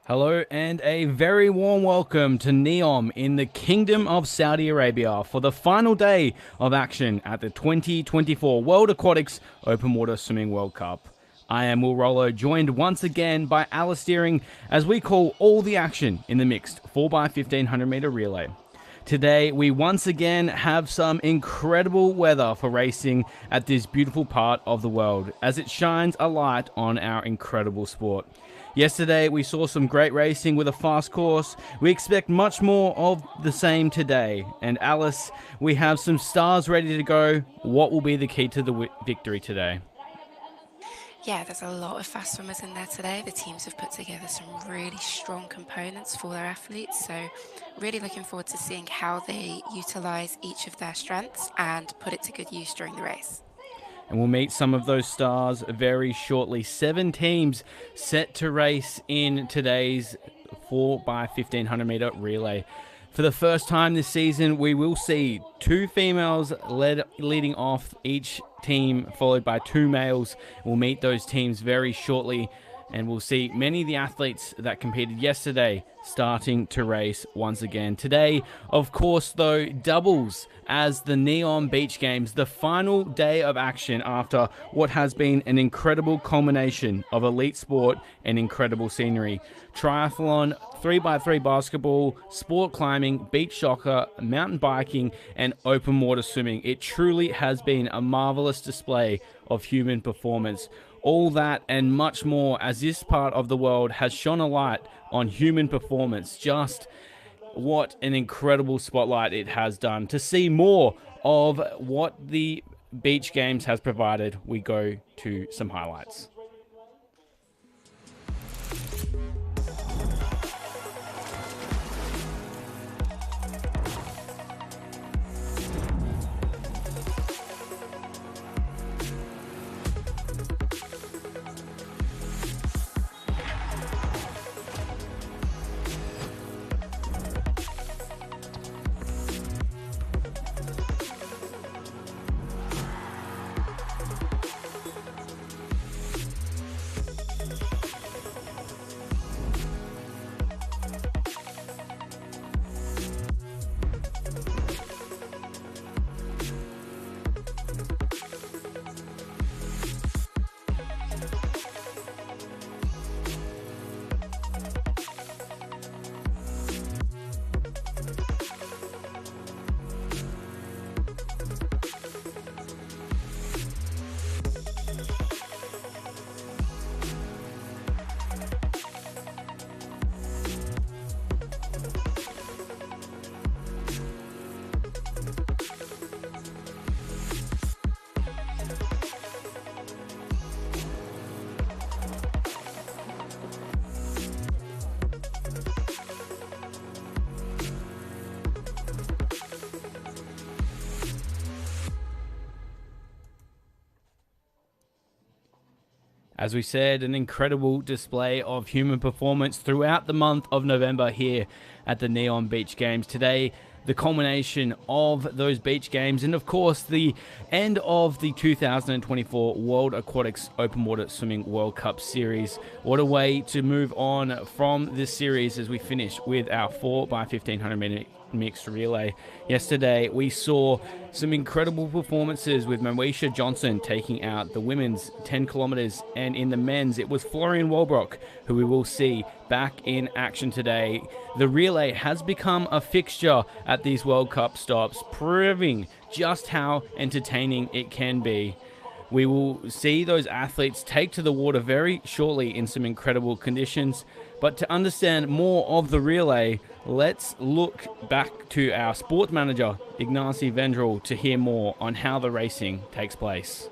Hello and a very warm welcome to NEOM in the Kingdom of Saudi Arabia for the final day of action at the 2024 World Aquatics Open Water Swimming World Cup. I am Will Rollo, joined once again by Alice Steering as we call all the action in the mixed 4x1500m relay. Today, we once again have some incredible weather for racing at this beautiful part of the world as it shines a light on our incredible sport. Yesterday, we saw some great racing with a fast course. We expect much more of the same today. And Alice, we have some stars ready to go. What will be the key to the victory today? Yeah, there's a lot of fast swimmers in there today. The teams have put together some really strong components for their athletes. So, really looking forward to seeing how they utilize each of their strengths and put it to good use during the race. And we'll meet some of those stars very shortly. 7 teams set to race in today's 4x1500m relay. For the first time this season, we will see 2 females leading off each team, followed by 2 males. We'll meet those teams very shortly, and we'll see many of the athletes that competed yesterday starting to race once again. Today, of course, though, doubles as the NEOM Beach Games, the final day of action after what has been an incredible culmination of elite sport and incredible scenery. Triathlon, 3x3 basketball, sport climbing, beach soccer, mountain biking, and open water swimming. It truly has been a marvelous display of human performance. All that and much more as this part of the world has shone a light on human performance. Just what an incredible spotlight it has done. To see more of what the Beach Games has provided, we go to some highlights. As we said, an incredible display of human performance throughout the month of November here at the NEOM Beach Games. Today, the culmination of those beach games and, of course, the end of the 2024 World Aquatics Open Water Swimming World Cup Series. What a way to move on from this series as we finish with our 4x1500m mixed relay. Yesterday, we saw some incredible performances with Moesha Johnson taking out the women's 10 kilometers, and in the men's, it was Florian Walbrock, who we will see back in action today. The relay has become a fixture at these World Cup stops, proving just how entertaining it can be. We will see those athletes take to the water very shortly in some incredible conditions. But to understand more of the relay, let's look back to our sports manager, Ignacy Vendrell, to hear more on how the racing takes place.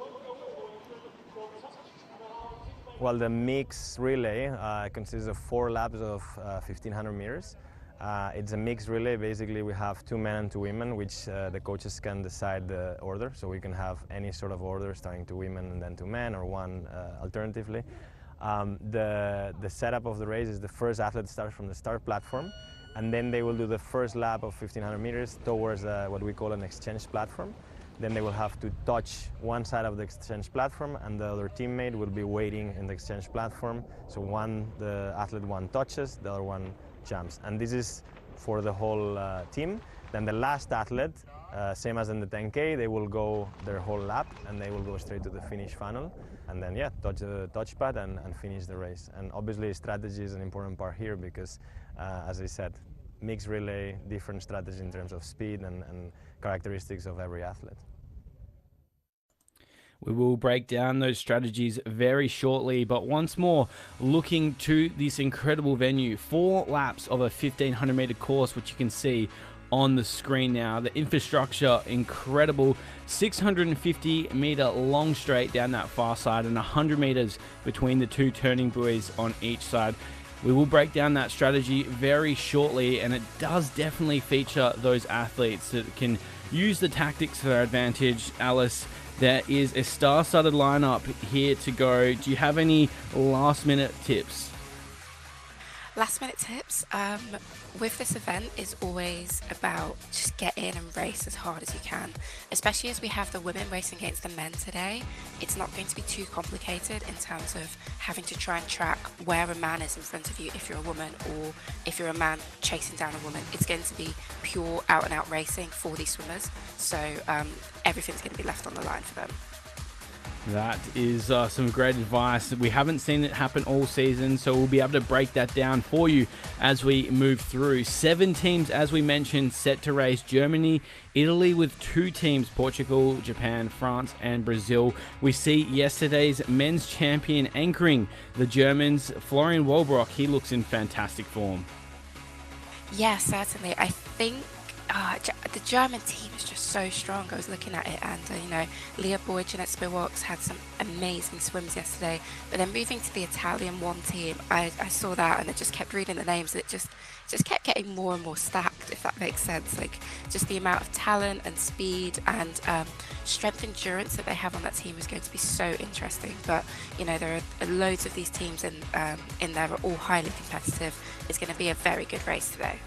Well, the mixed relay consists of 4 laps of 1500 meters. It's a mixed relay. Basically, we have 2 men and 2 women, which the coaches can decide the order. So we can have any sort of order, starting 2 women and then 2 men, or one alternatively. The setup of the race is the first athlete starts from the start platform, and then they will do the first lap of 1500 meters towards what we call an exchange platform. Then they will have to touch one side of the exchange platform, and the other teammate will be waiting in the exchange platform. So the athlete one touches, the other one jumps. And this is for the whole team. Then the last athlete, same as in the 10K, they will go their whole lap and they will go straight to the finish funnel. And then, yeah, touch the touchpad and finish the race. And obviously strategy is an important part here because, as I said, mixed relay, different strategy in terms of speed and characteristics of every athlete. We will break down those strategies very shortly, but once more, looking to this incredible venue, 4 laps of a 1500-meter course, which you can see on the screen now. The infrastructure, incredible. 650-meter long straight down that far side and 100 meters between the 2 turning buoys on each side. We will break down that strategy very shortly, and it does definitely feature those athletes that can use the tactics to their advantage. Alice, there is a star-studded lineup here to go. Do you have any last-minute tips? Last-minute tips with this event is always about just get in and race as hard as you can, especially as we have the women racing against the men today. It's not going to be too complicated in terms of having to try and track where a man is in front of you if you're a woman, or if you're a man chasing down a woman. It's going to be pure out-and-out racing for these swimmers, so everything's going to be left on the line for them. That is some great advice. We haven't seen it happen all season, so we'll be able to break that down for you as we move through. 7 teams, as we mentioned, set to race. Germany, Italy with 2 teams, Portugal, Japan, France, and Brazil. We see yesterday's men's champion anchoring the Germans, Florian Walbrock. He looks in fantastic form. Yeah, certainly. I think the German team is just so strong. I was looking at it, and Leah Boyd, Jeanette Spivaks had some amazing swims yesterday. But then moving to the Italian one team, I saw that, and I just kept reading the names. And it just kept getting more and more stacked, if that makes sense. Like, just the amount of talent and speed and strength endurance that they have on that team is going to be so interesting. But there are loads of these teams in there are all highly competitive. It's going to be a very good race today.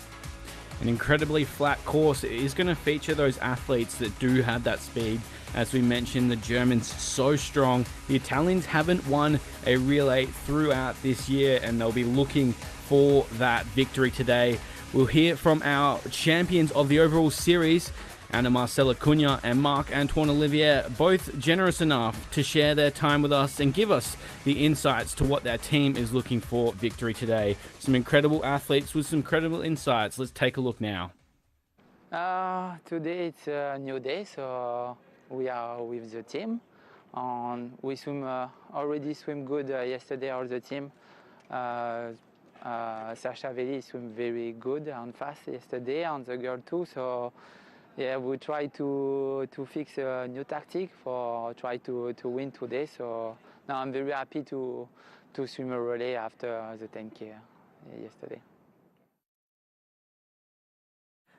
An incredibly flat course. It is going to feature those athletes that do have that speed. As we mentioned, the Germans so strong. The Italians haven't won a relay throughout this year, and they'll be looking for that victory today. We'll hear from our champions of the overall series, Anna Marcela Cunha and Marc-Antoine Olivier, both generous enough to share their time with us and give us the insights to what their team is looking for victory today. Some incredible athletes with some incredible insights. Let's take a look now. Today it's a new day, so we are with the team. We already swim good yesterday, all the team. Sasha Veli swim very good and fast yesterday, and the girl too. So yeah, we try to fix a new tactic for try to win today. So now I'm very happy to swim a relay after the 10K yesterday.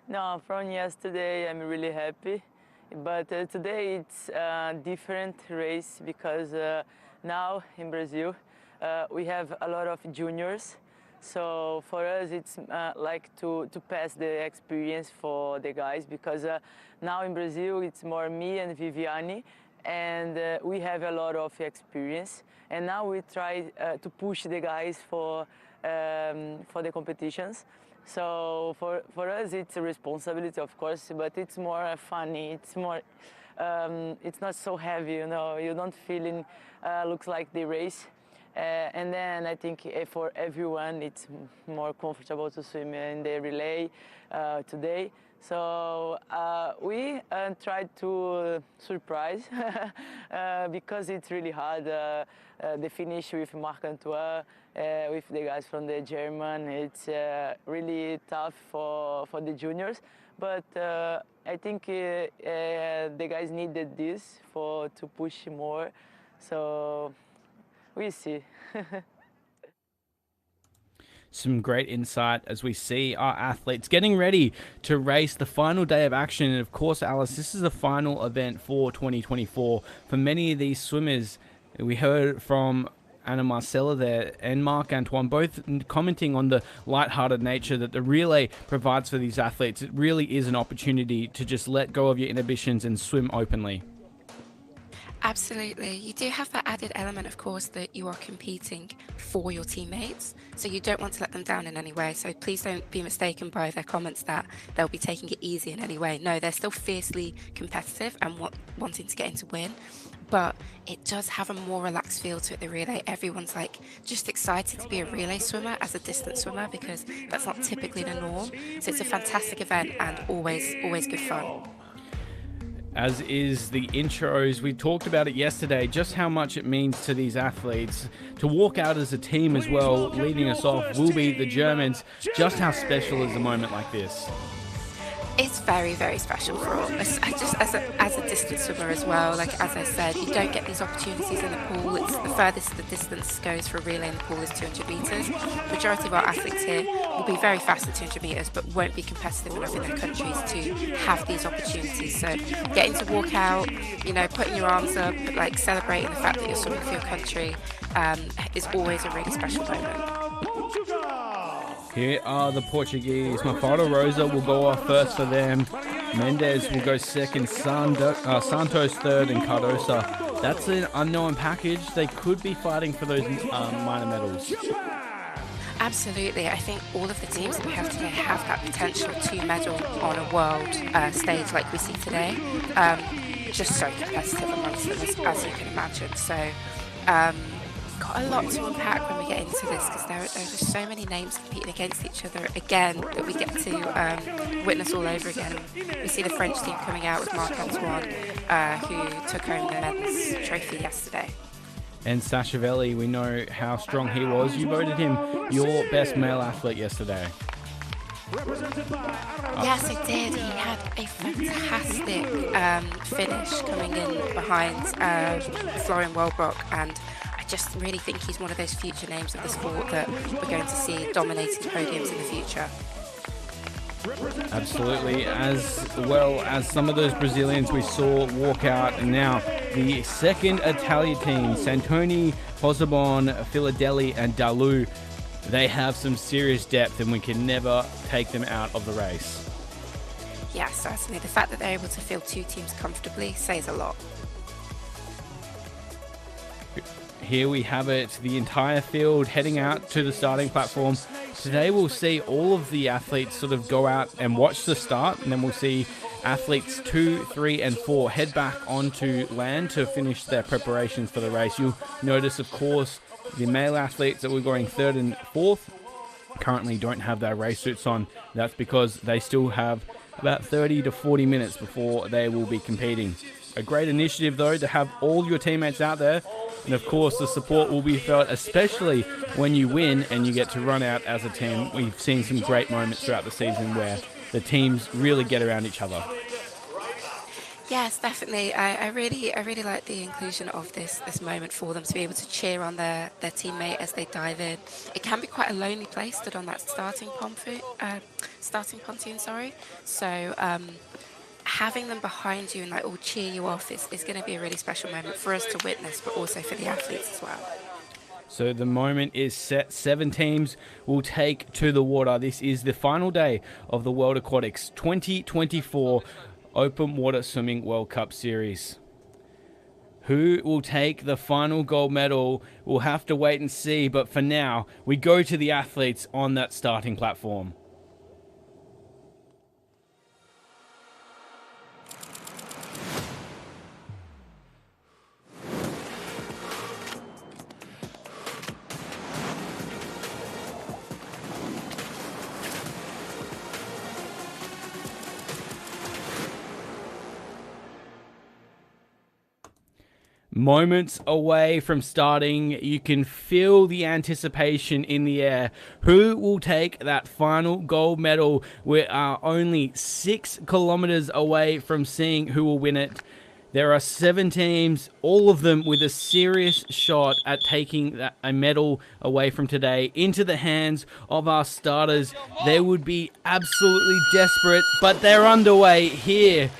No, from yesterday I'm really happy, but today it's a different race because now in Brazil we have a lot of juniors. So for us, it's like to pass the experience for the guys, because now in Brazil it's more me and Viviane, and we have a lot of experience. And now we try to push the guys for the competitions. So for us, it's a responsibility, of course, but it's more funny. It's more, it's not so heavy, You don't feel looks like the race. And then I think for everyone it's more comfortable to swim in the relay today. So we tried to surprise because it's really hard. The finish with Marc-Antoine, with the guys from the German, it's really tough for the juniors. But I think the guys needed this to push more. So we see. Some great insight as we see our athletes getting ready to race the final day of action. And of course, Alice, this is the final event for 2024. For many of these swimmers, we heard from Anna Marcella there and Marc-Antoine, both commenting on the lighthearted nature that the relay provides for these athletes. It really is an opportunity to just let go of your inhibitions and swim openly. Absolutely. You do have that added element, of course, that you are competing for your teammates. So you don't want to let them down in any way. So please don't be mistaken by their comments that they'll be taking it easy in any way. No, they're still fiercely competitive and wanting to get into win. But it does have a more relaxed feel to it, the relay. Everyone's like just excited to be a relay swimmer as a distance swimmer because that's not typically the norm. So it's a fantastic event and always good fun. As is the intros. We talked about it yesterday, just how much it means to these athletes to walk out as a team as well. Leading us off will be the Germans. Just how special is a moment like this? It's very, very special for all. Just as a distance swimmer as well. Like as I said, you don't get these opportunities in the pool. It's the furthest the distance goes for a relay in the pool is 200 meters. Majority of our athletes here will be very fast at 200 meters, but won't be competitive enough in their countries to have these opportunities. So getting to walk out, putting your arms up, like celebrating the fact that you're swimming for your country, is always a really special moment. Here are the Portuguese. Mafalda Rosa will go off first for them. Mendes will go second. Santos third, and Cardosa. That's an unknown package. They could be fighting for those minor medals. Absolutely. I think all of the teams that we have today have that potential to medal on a world stage like we see today. Just so competitive amongst them, as you can imagine. So, got a lot to unpack when we get into this because there are just so many names competing against each other again that we get to witness all over again. We see the French team coming out with Marc-Antoine, who took home the men's trophy yesterday. And Sashavelli, we know how strong he was. You voted him your best male athlete yesterday. Yes, I did. He had a fantastic finish coming in behind Florian Wellbrock, and I just really think he's one of those future names of the sport that we're going to see dominating podiums in the future. Absolutely, as well as some of those Brazilians we saw walk out, and now the second Italian team, Santoni, Pozzebon, Filadelli and Dalu, they have some serious depth and we can never take them out of the race. Yeah, certainly. The fact that they're able to field two teams comfortably says a lot. Here we have it, the entire field heading out to the starting platform. Today we'll see all of the athletes sort of go out and watch the start, and then we'll see athletes 2, 3 and 4 head back onto land to finish their preparations for the race. You'll notice, of course, the male athletes that were going 3rd and 4th currently don't have their race suits on. That's because they still have about 30 to 40 minutes before they will be competing. A great initiative, though, to have all your teammates out there. And of course, the support will be felt, especially when you win and you get to run out as a team. We've seen some great moments throughout the season where the teams really get around each other. Yes, definitely. I really like the inclusion of this moment for them to be able to cheer on their teammate as they dive in. It can be quite a lonely place stood on that starting pontoon. So having them behind you and like all cheer you off is going to be a really special moment for us to witness, but also for the athletes as well. So the moment is set. 7 teams will take to the water. This is the final day of the World Aquatics 2024 Open Water Swimming World Cup Series. Who will take the final gold medal? We'll have to wait and see, but for now, we go to the athletes on that starting platform. Moments away from starting, you can feel the anticipation in the air. Who will take that final gold medal? We are only 6 kilometers away from seeing who will win it. There are 7 teams, all of them with a serious shot at taking a medal away from today into the hands of our starters. They would be absolutely desperate, but they're underway here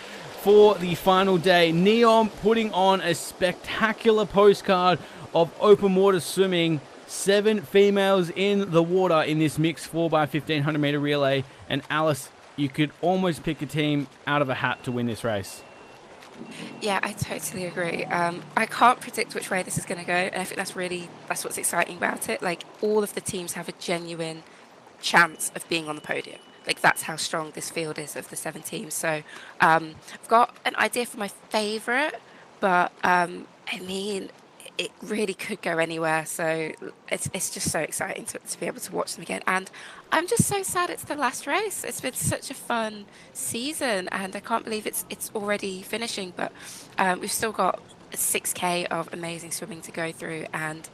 for the final day. NEOM putting on a spectacular postcard of open water swimming. 7 females in the water in this mixed 4x1500m relay. And Alice, you could almost pick a team out of a hat to win this race. Yeah, I totally agree. I can't predict which way this is going to go, and I think that's what's exciting about it. Like, all of the teams have a genuine chance of being on the podium. Like, that's how strong this field is of the 7 teams. So I've got an idea for my favourite, but I mean, it really could go anywhere. So it's just so exciting to be able to watch them again. And I'm just so sad it's the last race. It's been such a fun season, and I can't believe it's already finishing. But we've still got 6K of amazing swimming to go through, and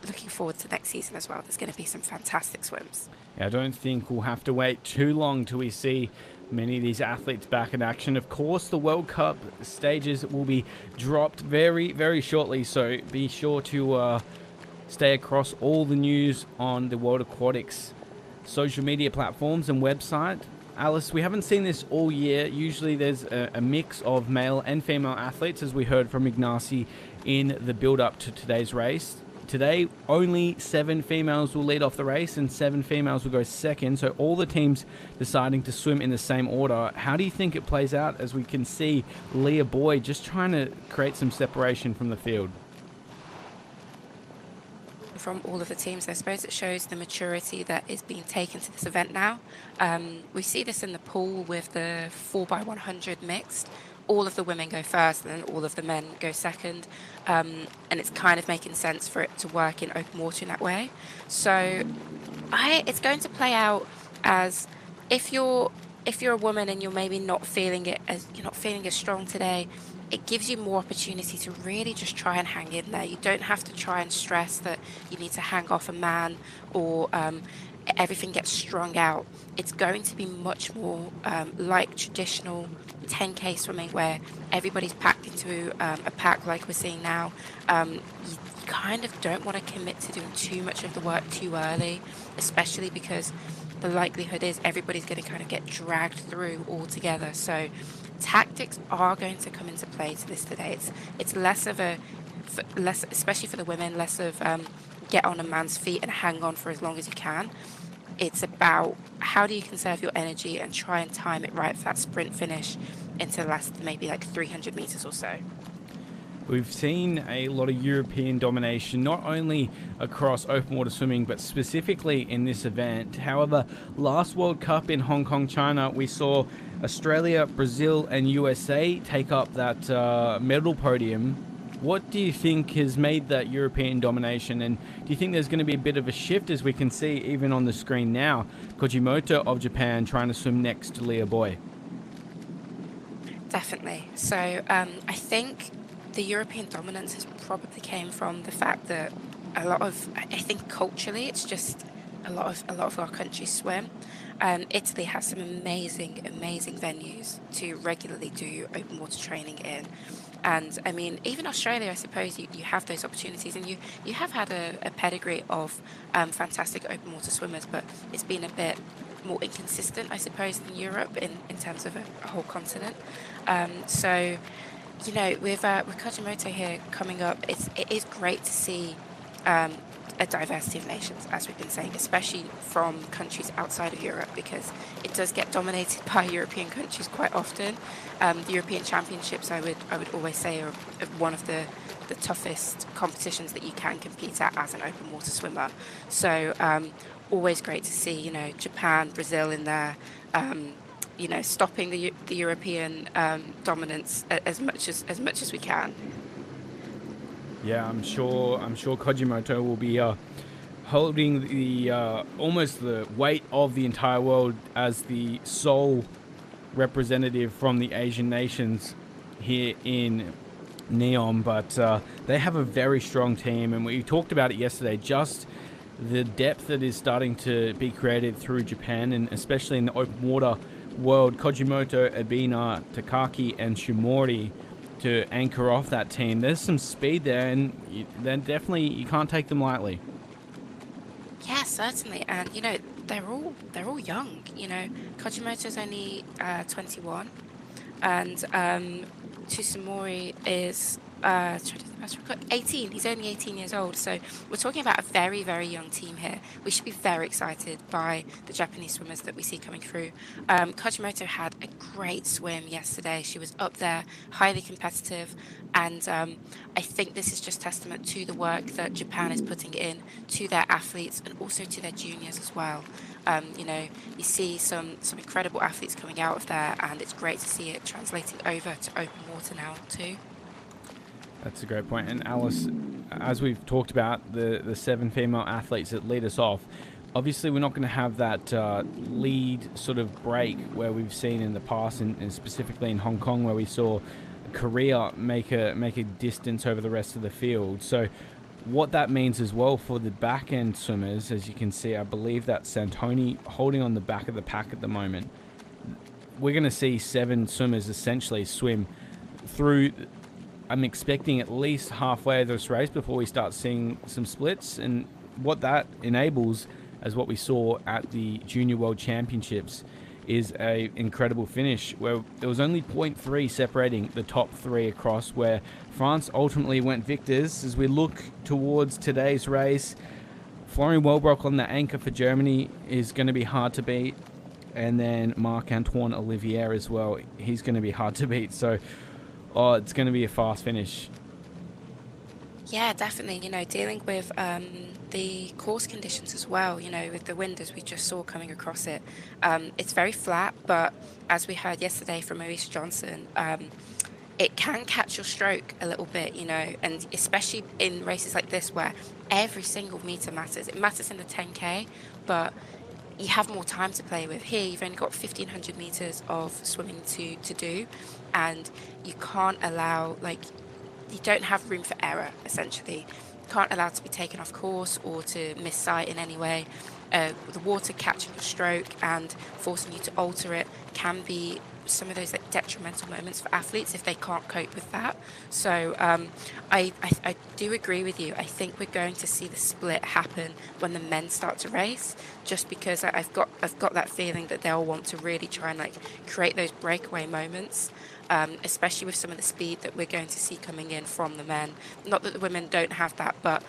looking forward to next season as well. There's going to be some fantastic swims. Yeah, I don't think we'll have to wait too long till we see many of these athletes back in action. Of course, the World Cup stages will be dropped very, very shortly, so be sure to stay across all the news on the World Aquatics social media platforms and website. Alice, we haven't seen this all year. Usually there's a mix of male and female athletes, as we heard from Ignacy in the build-up to today's race. Today, only 7 females will lead off the race and 7 females will go second. So all the teams deciding to swim in the same order. How do you think it plays out, as we can see Leah Boyd just trying to create some separation from the field? From all of the teams, I suppose it shows the maturity that is being taken to this event now. We see this in the pool with the 4x100 mixed. All of the women go first and then all of the men go second, and it's kind of making sense for it to work in open water in that way. So it's going to play out as, if you're a woman and you're maybe not feeling as strong today, it gives you more opportunity to really just try and hang in there. You don't have to try and stress that you need to hang off a man, or everything gets strung out. It's going to be much more like traditional 10K swimming, where everybody's packed into a pack like we're seeing now. You kind of don't want to commit to doing too much of the work too early, especially because the likelihood is everybody's going to kind of get dragged through all together. So tactics are going to come into play to this today. It's less, especially for the women, less of get on a man's feet and hang on for as long as you can. It's about how do you conserve your energy and try and time it right for that sprint finish into the last maybe like 300 meters or so. We've seen a lot of European domination, not only across open water swimming, but specifically in this event. However, last World Cup in Hong Kong, China, we saw Australia, Brazil, and USA take up that medal podium. What do you think has made that European domination, and do you think there's going to be a bit of a shift, as we can see even on the screen now, Kojimoto of Japan trying to swim next to Leah Boy? Definitely. So I think the European dominance has probably came from the fact that I think culturally it's just a lot of our countries swim. Italy has some amazing venues to regularly do open water training in. And I mean, even Australia, I suppose you have those opportunities, and you have had a pedigree of fantastic open water swimmers, but it's been a bit more inconsistent, I suppose, than Europe in terms of a whole continent. So, you know, with Kojimoto here coming up, it is great to see a diversity of nations, as we've been saying, especially from countries outside of Europe, because it does get dominated by European countries quite often. The European Championships, I would always say, are one of the toughest competitions that you can compete at as an open water swimmer. So always great to see, you know, Japan, Brazil in there, you know, stopping the European dominance as much as we can. Yeah, I'm sure Kojimoto will be holding the almost the weight of the entire world as the sole representative from the Asian nations here in NEOM. But they have a very strong team, and we talked about it yesterday, just the depth that is starting to be created through Japan, and especially in the open water world. Kojimoto, Abina, Takaki, and Shimori to anchor off that team. There's some speed there, and then definitely you can't take them lightly. Yeah, certainly. And you know, they're all young. You know, Kojimoto's only 21, and Tsutsumori is record, 18. He's only 18 years old. So we're talking about a very, very young team here. We should be very excited by the Japanese swimmers that we see coming through. Kajimoto had a great swim yesterday. She was up there, highly competitive. And I think this is just testament to the work that Japan is putting in to their athletes and also to their juniors as well. You know, you see some incredible athletes coming out of there, and it's great to see it translating over to open water now too. That's a great point. And Alice, as we've talked about, the 7 female athletes that lead us off, obviously we're not going to have that lead sort of break where we've seen in the past, and specifically in Hong Kong where we saw Korea make a distance over the rest of the field. So what that means as well for the back end swimmers, as you can see, I believe that Santoni holding on the back of the pack at the moment. We're going to see 7 swimmers essentially swim through. I'm expecting at least halfway of this race before we start seeing some splits, and what that enables, as what we saw at the Junior World Championships, is a incredible finish where there was only 0.3 separating the top 3 across, where France ultimately went victors. As we look towards today's race, Florian Wellbrock on the anchor for Germany is going to be hard to beat, and then Marc-Antoine Olivier as well. He's going to be hard to beat. So it's going to be a fast finish. Yeah, definitely. You know, dealing with the course conditions as well, you know, with the wind as we just saw coming across it. It's very flat, but as we heard yesterday from Maurice Johnson, it can catch your stroke a little bit, you know, and especially in races like this where every single meter matters. It matters in the 10K, but you have more time to play with. Here, you've only got 1,500 meters of swimming to do, and you can't allow, like, you don't have room for error, essentially. You can't allow it to be taken off course or to miss sight in any way. The water catching your stroke and forcing you to alter it can be some of those like detrimental moments for athletes if they can't cope with that. So I do agree with you. I think we're going to see the split happen when the men start to race, just because I've got that feeling that they'll want to really try and like create those breakaway moments. Especially with some of the speed that we're going to see coming in from the men. Not that the women don't have that, but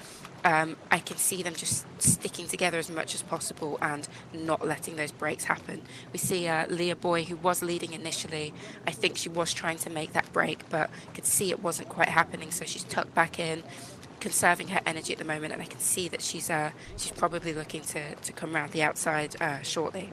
I can see them just sticking together as much as possible and not letting those breaks happen. We see Leah Boy, who was leading initially. I think she was trying to make that break, but could see it wasn't quite happening, so she's tucked back in, conserving her energy at the moment, and I can see that she's probably looking to come around the outside shortly.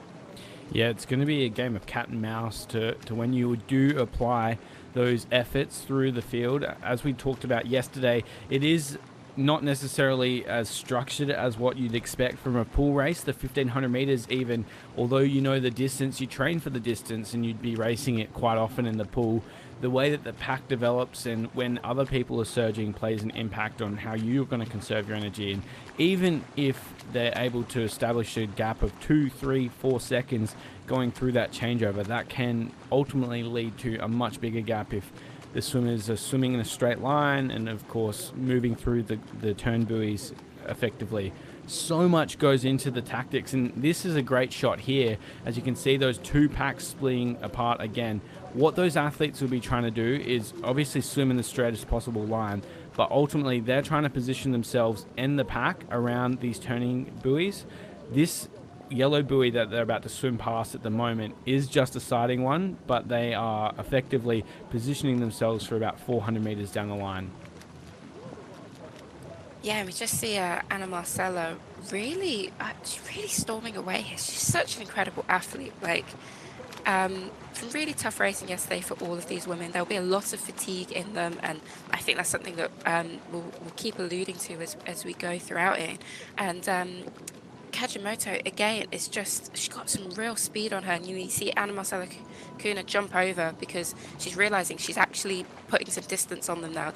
Yeah, it's going to be a game of cat and mouse to when you do apply those efforts through the field. As we talked about yesterday, it is not necessarily as structured as what you'd expect from a pool race. The 1,500 meters, even, although you know the distance, you train for the distance and you'd be racing it quite often in the pool. The way that the pack develops and when other people are surging plays an impact on how you're going to conserve your energy. And even if they're able to establish a gap of 2, 3, 4 seconds going through that changeover, that can ultimately lead to a much bigger gap if the swimmers are swimming in a straight line and, of course, moving through the turn buoys effectively. So much goes into the tactics, and this is a great shot here. As you can see, those 2 packs splitting apart again. What those athletes will be trying to do is obviously swim in the straightest possible line, but ultimately they're trying to position themselves in the pack around these turning buoys. This yellow buoy that they're about to swim past at the moment is just a siding one, but they are effectively positioning themselves for about 400 meters down the line. Yeah, we just see Anna Marcelo really storming away here. She's such an incredible athlete. Like, some really tough racing yesterday for all of these women. There'll be a lot of fatigue in them, and I think that's something that we'll keep alluding to as we go throughout it. And Kajimoto, again, is just, she's got some real speed on her, and you see Anna Marcela Kuna jump over because she's realizing she's actually putting some distance on them now.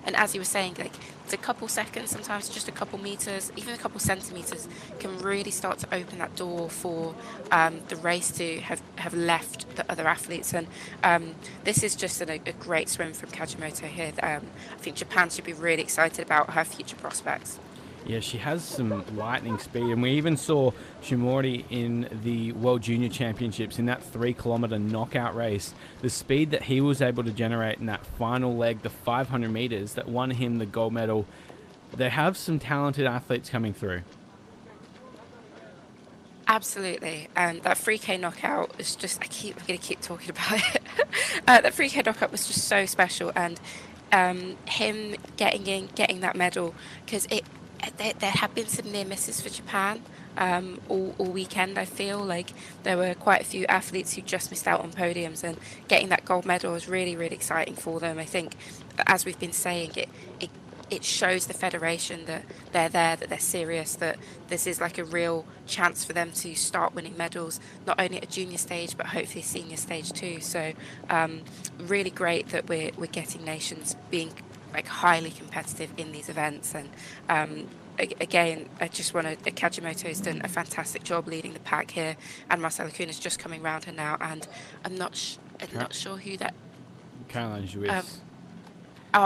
And as you were saying, like, it's a couple seconds, sometimes just a couple meters, even a couple centimeters can really start to open that door for the race to have left the other athletes. And this is just a great swim from Kajimoto here. I think Japan should be really excited about her future prospects. Yeah, she has some lightning speed, and we even saw Shimori in the World Junior Championships in that 3 kilometer knockout race. The speed that he was able to generate in that final leg, the 500 meters, that won him the gold medal. They have some talented athletes coming through. Absolutely, and that 3K knockout is I'm gonna keep talking about it. That 3K knockout was just so special, and him getting that medal, because there have been some near misses for Japan all weekend. I feel like there were quite a few athletes who just missed out on podiums, and getting that gold medal was really, really exciting for them. I think, as we've been saying, it shows the federation that they're there, that they're serious, that this is like a real chance for them to start winning medals, not only at a junior stage, but hopefully senior stage too. So really great that we're getting nations being like highly competitive in these events. And again, I just want to, Kajimoto's done a fantastic job leading the pack here, and Marcela Kuhn is just coming around her now, and I'm not sure who that... Caroline Juiz.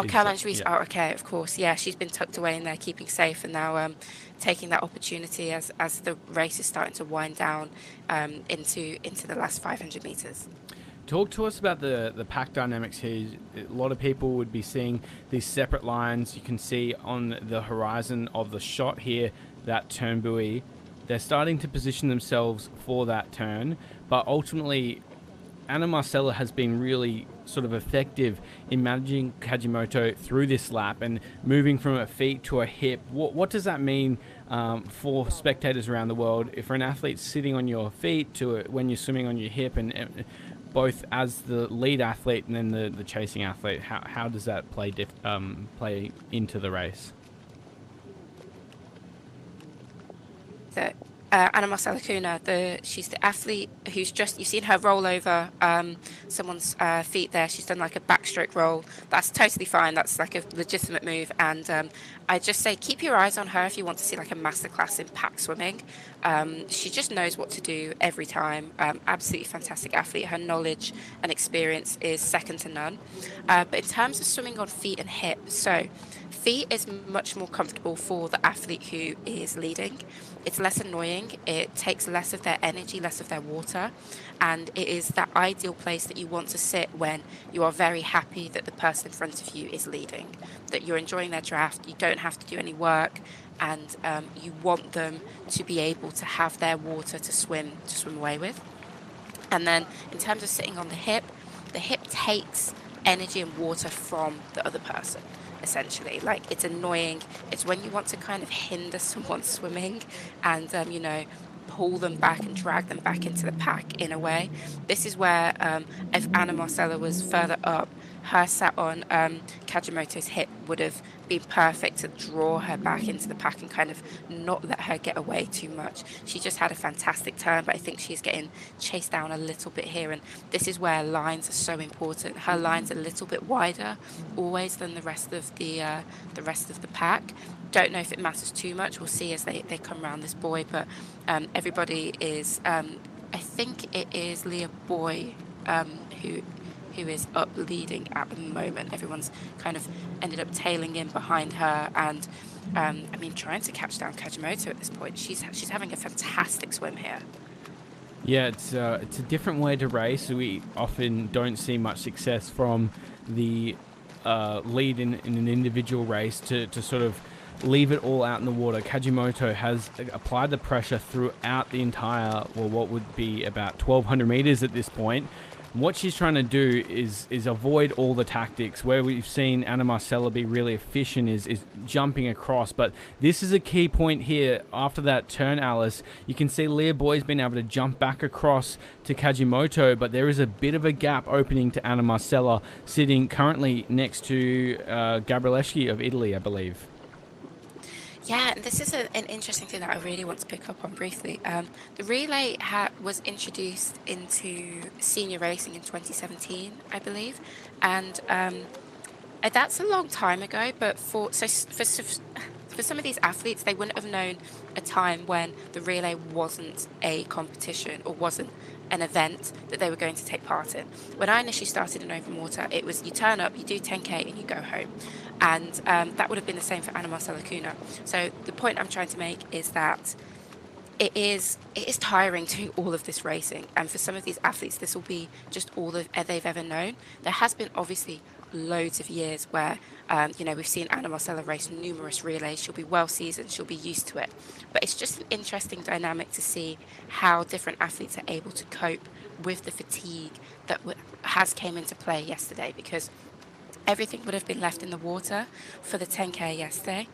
Caroline Juiz. Yeah. Oh, okay, of course. Yeah, she's been tucked away in there, keeping safe, and now taking that opportunity as the race is starting to wind down into the last 500 meters. Talk to us about the pack dynamics here. A lot of people would be seeing these separate lines. You can see on the horizon of the shot here, that turn buoy. They're starting to position themselves for that turn, but ultimately Ana Marcela has been really sort of effective in managing Kajimoto through this lap and moving from a feet to a hip. What does that mean for spectators around the world? If an athlete's sitting on your feet to when you're swimming on your hip, and both as the lead athlete and then the chasing athlete, how does that play into the race? Ana Marcela Kuna, she's the athlete who's you've seen her roll over someone's feet there. She's done like a backstroke roll. That's totally fine. That's like a legitimate move. And I just say keep your eyes on her if you want to see like a masterclass in pack swimming. She just knows what to do every time. Absolutely fantastic athlete. Her knowledge and experience is second to none. But in terms of swimming on feet and hips, so feet is much more comfortable for the athlete who is leading. It's less annoying, it takes less of their energy, less of their water, and it is that ideal place that you want to sit when you are very happy that the person in front of you is leading, that you're enjoying their draft, you don't have to do any work, and you want them to be able to have their water to swim away with. And then in terms of sitting on the hip takes energy and water from the other person. Essentially, like, it's annoying. It's when you want to kind of hinder someone swimming and pull them back and drag them back into the pack in a way. This is where if Ana Marcela was further up, her sat on Kajimoto's hip would have been perfect to draw her back into the pack and kind of not let her get away too much. She just had a fantastic turn, but I think she's getting chased down a little bit here, and this is where lines are so important. Her line's a little bit wider always than the rest of the pack. Don't know if it matters too much. We'll see as they come around this buoy, but everybody is I think it is Leah Boy who is up leading at the moment. Everyone's kind of ended up tailing in behind her, and trying to catch down Kajimoto at this point. She's having a fantastic swim here. Yeah, it's a different way to race. We often don't see much success from the lead in an individual race to sort of leave it all out in the water. Kajimoto has applied the pressure throughout the entire, what would be about 1,200 meters at this point. What she's trying to do is avoid all the tactics. Where we've seen Ana Marcela be really efficient is jumping across. But this is a key point here. After that turn, Alice, you can see Leah Boy's been able to jump back across to Kajimoto, but there is a bit of a gap opening to Ana Marcela, sitting currently next to Gabrieleschi of Italy, I believe. Yeah, and this is an interesting thing that I really want to pick up on briefly. The relay was introduced into senior racing in 2017, I believe, and that's a long time ago. But for for some of these athletes, they wouldn't have known a time when the relay wasn't a competition or wasn't an event that they were going to take part in. When I initially started in open water, it was you turn up, you do 10K, and you go home. And that would have been the same for Ana Marcela Cunha. So the point I'm trying to make is that it is tiring doing all of this racing, and for some of these athletes this will be just all that they've ever known. There has been obviously loads of years where we've seen Ana Marcela race numerous relays. She'll be well seasoned, she'll be used to it, but it's just an interesting dynamic to see how different athletes are able to cope with the fatigue that has came into play yesterday, because everything would have been left in the water for the 10K yesterday,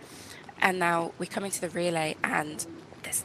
and now we come into the relay and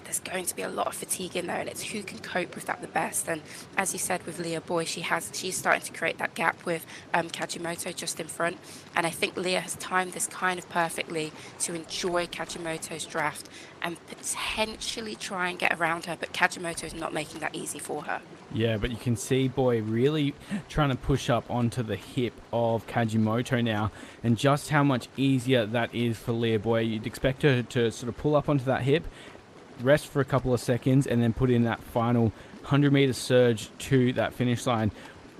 there's going to be a lot of fatigue in there, and it's who can cope with that the best. And as you said with Leah Boy, she's starting to create that gap with Kajimoto just in front, and I think Leah has timed this kind of perfectly to enjoy Kajimoto's draft and potentially try and get around her, but Kajimoto is not making that easy for her. Yeah, but you can see Boy really trying to push up onto the hip of Kajimoto now, and just how much easier that is for Leah Boy. You'd expect her to sort of pull up onto that hip, rest for a couple of seconds, and then put in that final 100-meter surge to that finish line.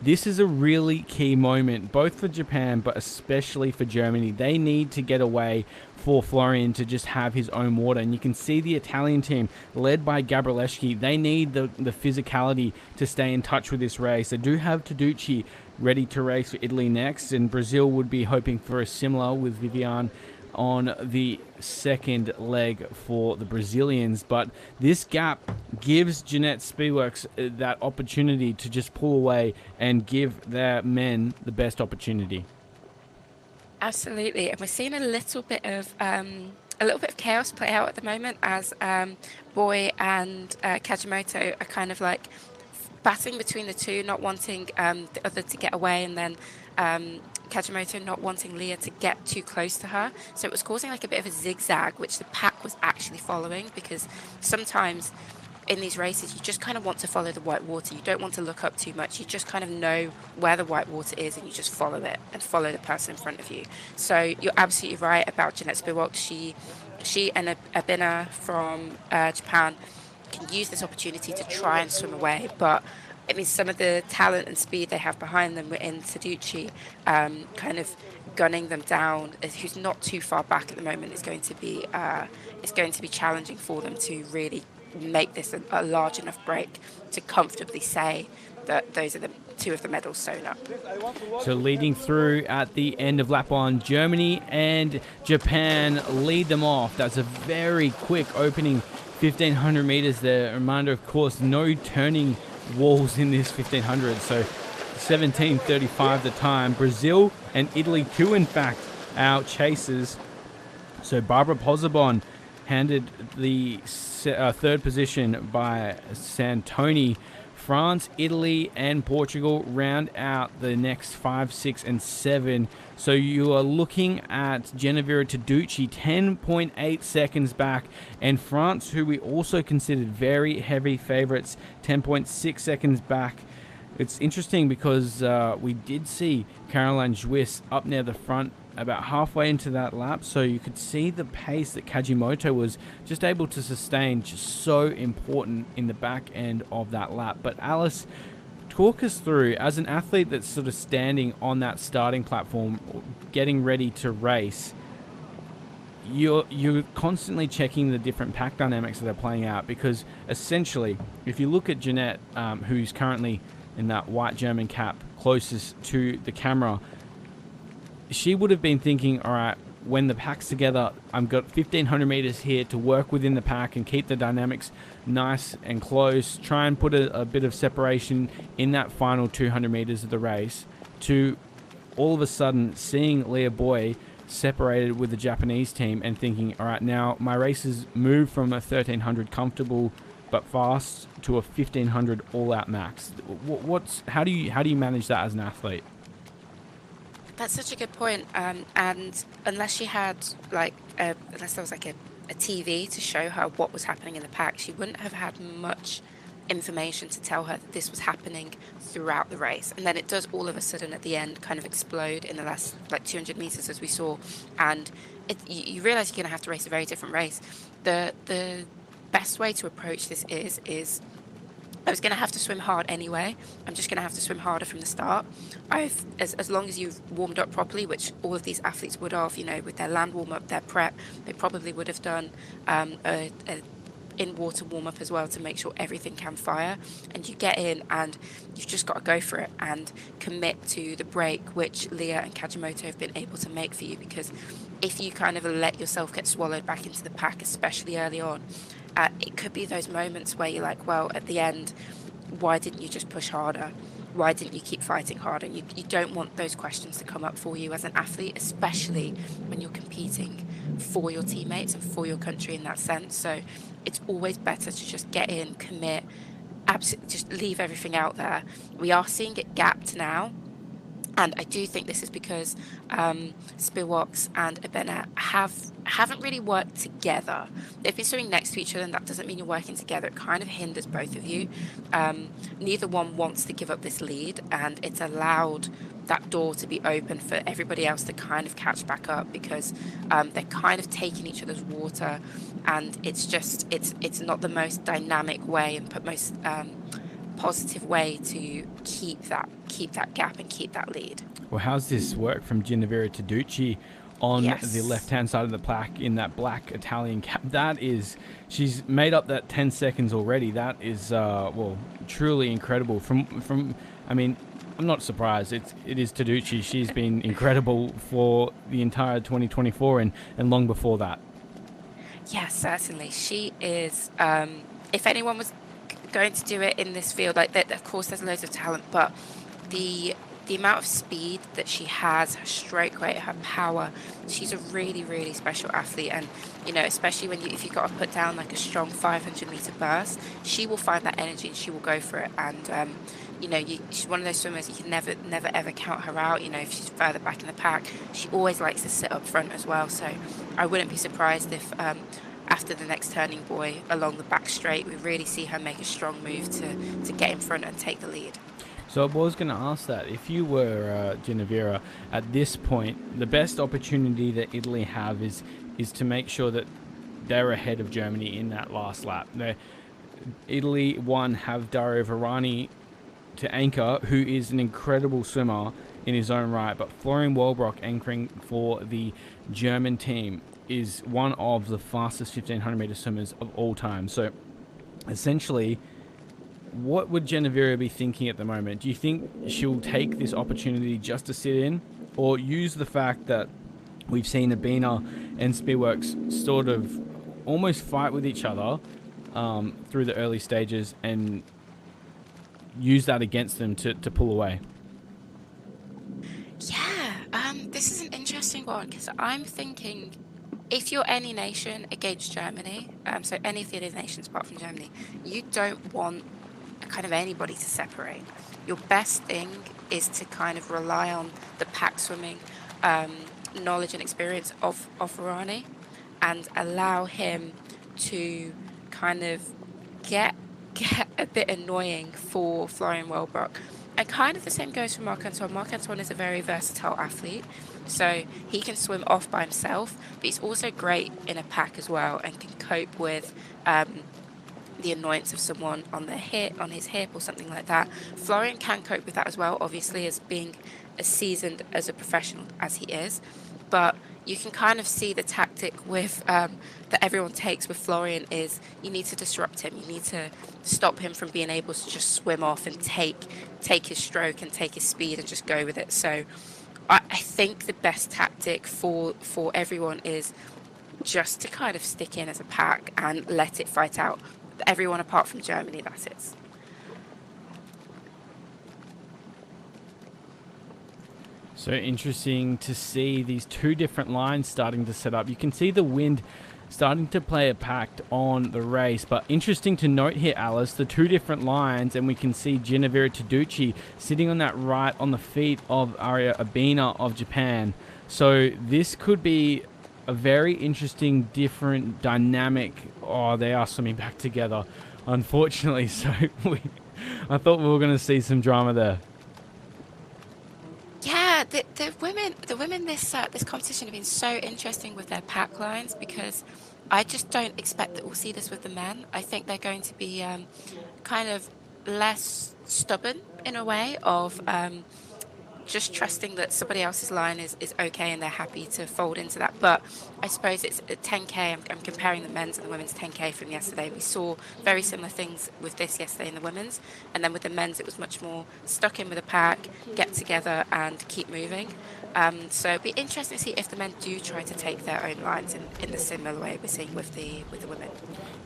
This is a really key moment, both for Japan, but especially for Germany. They need to get away for Florian to just have his own water. And you can see the Italian team, led by Gabrieleschi, they need the physicality to stay in touch with this race. They do have Taducci ready to race for Italy next, and Brazil would be hoping for a similar with Viviane on the second leg for the Brazilians. But this gap gives Jeanette Speedworks that opportunity to just pull away and give their men the best opportunity. Absolutely, and we're seeing a little bit of chaos play out at the moment as Boy and Kajimoto are kind of like battling between the two, not wanting the other to get away, and then Kajimoto not wanting Leah to get too close to her. So it was causing like a bit of a zigzag, which the pack was actually following, because sometimes in these races you just kind of want to follow the white water. You don't want to look up too much. You just kind of know where the white water is and you just follow it and follow the person in front of you. So you're absolutely right about Jeanette Speedworks. She and Abina from Japan can use this opportunity to try and swim away, but I mean, some of the talent and speed they have behind them in Taducci, kind of gunning them down, who's not too far back at the moment, is going to be challenging for them to really make this a large enough break to comfortably say that those are the two of the medals sewn up. So leading through at the end of lap 1, Germany and Japan lead them off. That's a very quick opening 1,500 meters there. A reminder, of course, no turning walls in this 1,500, so 17:35 the time. Brazil and Italy, two in fact, our chasers. So Barbara Pozzebon handed the third position by Santoni. France, Italy, and Portugal round out the next 5, 6, and 7. So you are looking at Genevira Taducci 10.8 seconds back, and France, who we also considered very heavy favorites, 10.6 seconds back. It's interesting because we did see Caroline Juis up near the front about halfway into that lap, so you could see the pace that Kajimoto was just able to sustain, just so important in the back end of that lap. But Alice, talk us through, as an athlete that's sort of standing on that starting platform, getting ready to race, you're constantly checking the different pack dynamics that are playing out, because essentially, if you look at Jeanette, who's currently in that white German cap closest to the camera, she would have been thinking, all right, when the pack's together, I've got 1,500 meters here to work within the pack and keep the dynamics nice and close, try and put a bit of separation in that final 200 meters of the race, to all of a sudden seeing Leah Boy separated with the Japanese team and thinking, all right, now my race has moved from a 1,300 comfortable but fast to a 1,500 all-out max. How do you manage that as an athlete? That's such a good point. And unless she had unless there was like a TV to show her what was happening in the pack, she wouldn't have had much information to tell her that this was happening throughout the race. And then it does all of a sudden at the end kind of explode in the last 200 meters, as we saw. And you realize you're going to have to race a very different race. The best way to approach this is I was going to have to swim hard anyway. I'm just going to have to swim harder from the start. As long as you've warmed up properly, which all of these athletes would have, with their land warm up, their prep, they probably would have done a in-water warm-up as well to make sure everything can fire. And you get in and you've just got to go for it and commit to the break, which Leah and Kajimoto have been able to make for you, because if you kind of let yourself get swallowed back into the pack, especially early on, it could be those moments where you're like, well, at the end, why didn't you just push harder? Why didn't you keep fighting harder? You don't want those questions to come up for you as an athlete, especially when you're competing for your teammates and for your country in that sense. So it's always better to just get in, commit, absolutely just leave everything out there. We are seeing it gapped now. And I do think this is because Spivaks and Abena haven't really worked together. They've been swimming next to each other, and that doesn't mean you're working together. It kind of hinders both of you. Neither one wants to give up this lead, and it's allowed that door to be open for everybody else to kind of catch back up, because they're kind of taking each other's water, and it's not the most dynamic way and most positive way to keep that gap and keep that lead. Well, how's this work from Ginevra Taducci on the left-hand side of the plaque in that black Italian cap? She's made up that 10 seconds already. That is, truly incredible. I mean, I'm not surprised. It is Taducci. She's been incredible for the entire 2024 and long before that. Yeah, certainly. She is, if anyone was going to do it in this field, like that, of course there's loads of talent, but the amount of speed that she has, her stroke rate, her power, she's a really, really special athlete. And especially if you've got to put down like a strong 500-meter burst, she will find that energy and she will go for it. And she's one of those swimmers you can never ever count her out. If she's further back in the pack, she always likes to sit up front as well. So I wouldn't be surprised if after the next turning buoy along the back straight, we really see her make a strong move to get in front and take the lead. So I was going to ask that, if you were Ginevra at this point, the best opportunity that Italy have is to make sure that they're ahead of Germany in that last lap. Italy, have Dario Varani to anchor, who is an incredible swimmer in his own right, but Florian Wellbrock anchoring for the German team is one of the fastest 1500-meter swimmers of all time. So essentially, what would Ginevra be thinking at the moment? Do you think she'll take this opportunity just to sit in, or use the fact that we've seen Abena and Spivaks sort of almost fight with each other through the early stages and use that against them to pull away? Yeah, this is an interesting one, because I'm thinking, if you're any nation against Germany, so any of the other nations apart from Germany, you don't want kind of anybody to separate. Your best thing is to kind of rely on the pack swimming knowledge and experience of Varani, and allow him to kind of get a bit annoying for Florian Wellbrock. And kind of the same goes for Marc-Antoine. Marc-Antoine is a very versatile athlete, so he can swim off by himself, but he's also great in a pack as well, and can cope with the annoyance of someone on his hip or something like that. Florian can cope with that as well, obviously, as being as seasoned as a professional as he is. But you can kind of see the tactic with that everyone takes with Florian is you need to disrupt him. You need to stop him from being able to just swim off and take his stroke and take his speed and just go with it. So I think the best tactic for everyone is just to kind of stick in as a pack and let it fight out. Everyone apart from Germany, that is. So interesting to see these two different lines starting to set up. You can see the wind starting to play a pact on the race, but interesting to note here, Alice, the two different lines, and we can see Ginevra Taducci sitting on that right on the feet of Aria Abena of Japan. So this could be a very interesting, different dynamic. Oh, they are swimming back together, unfortunately. So I thought we were going to see some drama there. Yeah, The women this competition have been so interesting with their pack lines because I just don't expect that we'll see this with the men. I think they're going to be kind of less stubborn in a way of just trusting that somebody else's line is okay and they're happy to fold into that. But I suppose it's a 10K. I'm comparing the men's and the women's 10K from yesterday. We saw very similar things with this yesterday in the women's. And then with the men's, it was much more stuck in with a pack, get together and keep moving. So it'd be interesting to see if the men do try to take their own lines in the similar way we're seeing with the women.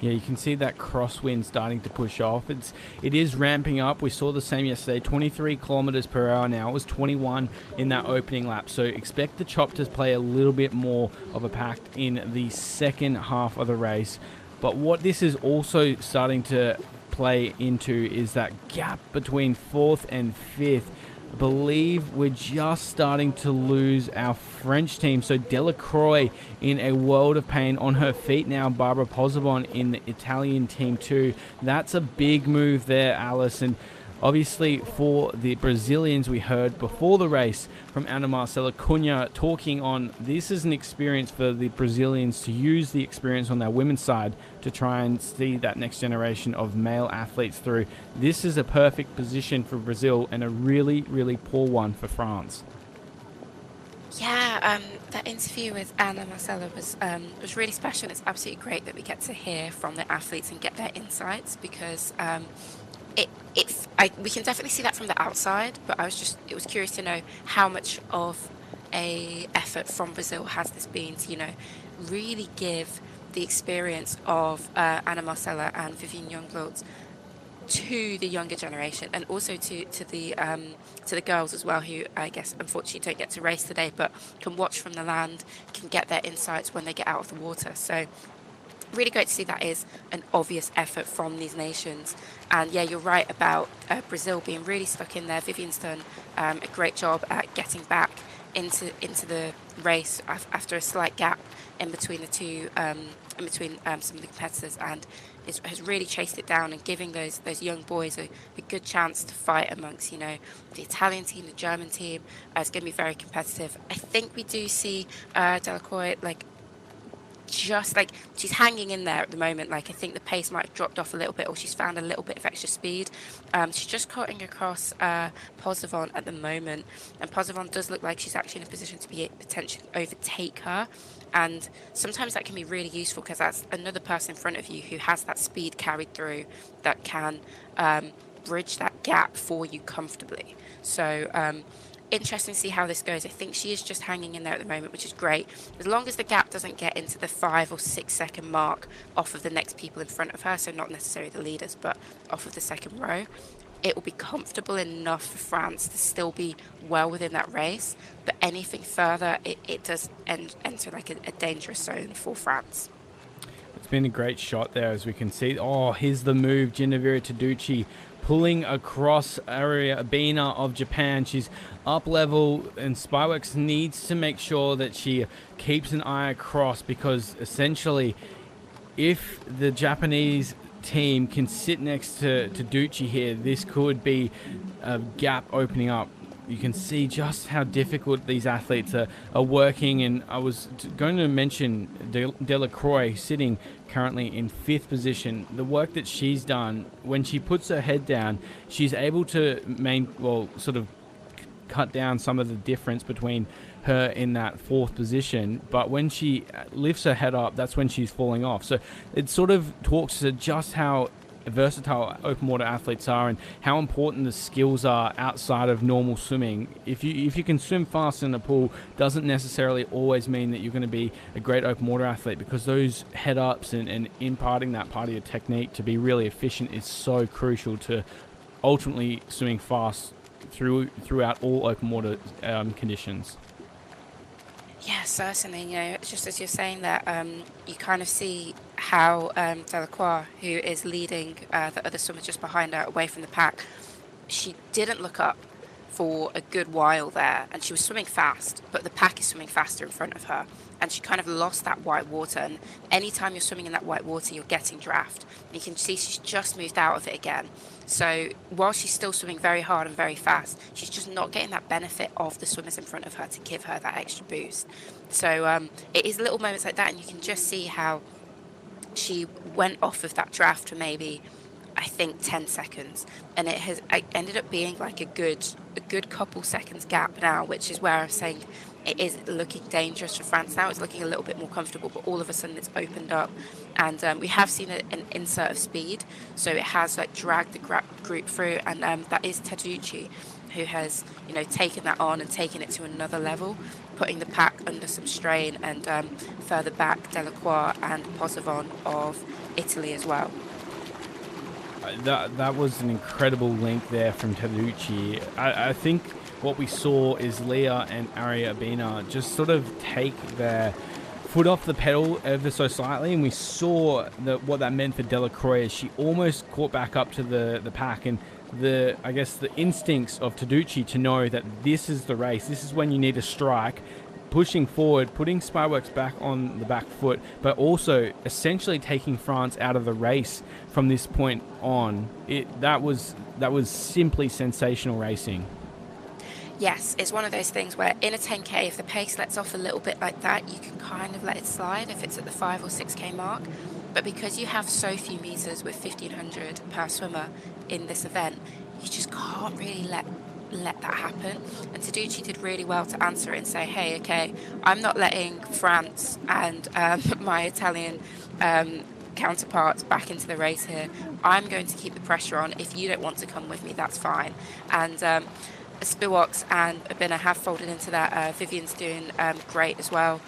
Yeah, you can see that crosswind starting to push off. It is ramping up. We saw the same yesterday, 23 kilometers per hour now. It was 21 in that opening lap. So expect the chop to play a little bit more of a pack in the second half of the race. But what this is also starting to play into is that gap between fourth and fifth. I believe we're just starting to lose our French team. So Delacroix in a world of pain on her feet now. Barbara Pozzebon in the Italian team too. That's a big move there, Alice. And obviously for the Brazilians, we heard before the race from Ana Marcela Cunha talking on this is an experience for the Brazilians to use the experience on their women's side to try and see that next generation of male athletes through. This is a perfect position for Brazil and a really, really poor one for France. Yeah, that interview with Ana Marcela was really special. It's absolutely great that we get to hear from the athletes and get their insights because we can definitely see that from the outside, but it was curious to know how much of a effort from Brazil has this been to, really give the experience of Ana Marcela and Viviane Youngblood to the younger generation and also to the girls as well, who I guess unfortunately don't get to race today, but can watch from the land, can get their insights when they get out of the water. So really great to see that is an obvious effort from these nations. And yeah, you're right about Brazil being really stuck in there. Vivian's done a great job at getting back into the race after a slight gap in between the two, some of the competitors, and has really chased it down and giving those young boys a good chance to fight amongst, the Italian team, the German team. It's going to be very competitive. I think we do see Delacroix she's hanging in there at the moment. I think the pace might have dropped off a little bit, or she's found a little bit of extra speed. She's just cutting across Pozzebon at the moment, and Pozzebon does look like she's actually in a position to be potentially overtake her. And sometimes that can be really useful because that's another person in front of you who has that speed carried through that can bridge that gap for you comfortably. So interesting to see how this goes. I think she is just hanging in there at the moment, which is great. As long as the gap doesn't get into the 5 or 6 second mark off of the next people in front of her, so not necessarily the leaders, but off of the second row, it will be comfortable enough for France to still be well within that race. But anything further, it does enter a dangerous zone for France. It's been a great shot there, as we can see. Oh, here's the move. Genevieve Taducci pulling across Aria Abina of Japan. She's up level, and Spyworks needs to make sure that she keeps an eye across, because essentially if the Japanese team can sit next to Taducci here, this could be a gap opening up. You can see just how difficult these athletes are working, and I was going to mention Delacroix sitting currently in 5th position. The work that she's done, when she puts her head down, she's able to sort of cut down some of the difference between her in that 4th position, but when she lifts her head up, that's when she's falling off. So it sort of talks to just how versatile open water athletes are and how important the skills are outside of normal swimming. If you can swim fast in a pool, doesn't necessarily always mean that you're going to be a great open water athlete, because those head ups and imparting that part of your technique to be really efficient is so crucial to ultimately swimming fast throughout all open water conditions. Yeah, certainly. Just as you're saying that, you kind of see how Delacroix, who is leading the other swimmer just behind her away from the pack, she didn't look up for a good while there, and she was swimming fast, but the pack is swimming faster in front of her. and she kind of lost that white water. And anytime you're swimming in that white water, you're getting draft. And you can see she's just moved out of it again. So while she's still swimming very hard and very fast, she's just not getting that benefit of the swimmers in front of her to give her that extra boost. So it is little moments like that, and you can just see how she went off of that draft for maybe, I think, 10 seconds, and it has ended up being like a good couple seconds gap now, which is where I was saying it is looking dangerous for France now. It's looking a little bit more comfortable, but all of a sudden it's opened up, and we have seen an insert of speed, so it has like dragged the group through, and that is Taducci, who has, you know, taken that on and taken it to another level, putting the pack under some strain, and further back Delacroix and Posavon of Italy as well. That was an incredible link there from Taducci. I think what we saw is Leah and Ariabina just sort of take their foot off the pedal ever so slightly, and we saw what that meant for Delacroix. She almost caught back up to the pack, and the instincts of Taducci to know that this is the race, this is when you need to strike, pushing forward, putting Spyworks back on the back foot, but also essentially taking France out of the race from this point on. That was simply sensational racing. Yes, it's one of those things where in a 10K, if the pace lets off a little bit like that, you can kind of let it slide if it's at the 5 or 6K mark. But because you have so few meters with 1,500 per swimmer in this event, you just can't really let that happen. And Taducci did really well to answer it and say, hey, okay, I'm not letting France and my Italian counterparts back into the race here. I'm going to keep the pressure on. If you don't want to come with me, that's fine. And Spyworks and Abina have folded into that. Vivian's doing great as well.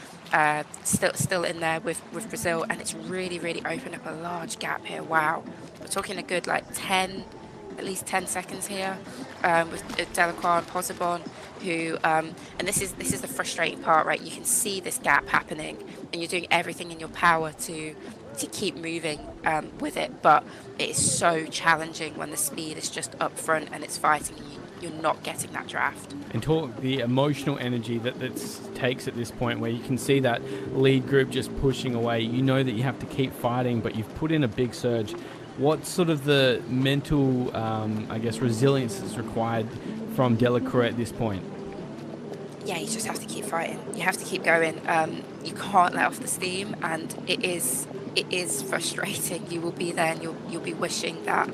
Still in there with Brazil, and it's really opened up a large gap here. Wow, we're talking a good like at least 10 seconds here with Delacroix and Posavon, who and this is the frustrating part, right? You can see this gap happening, and you're doing everything in your power to keep moving with it, but it is so challenging when the speed is just up front and it's fighting you. You're not getting that draft. And talk the emotional energy that takes at this point, where you can see that lead group just pushing away. You know that you have to keep fighting, but you've put in a big surge. What's sort of the mental, resilience that's required from Delacroix at this point? Yeah, you just have to keep fighting. You have to keep going. You can't let off the steam, and it is frustrating. You will be there, and you'll be wishing that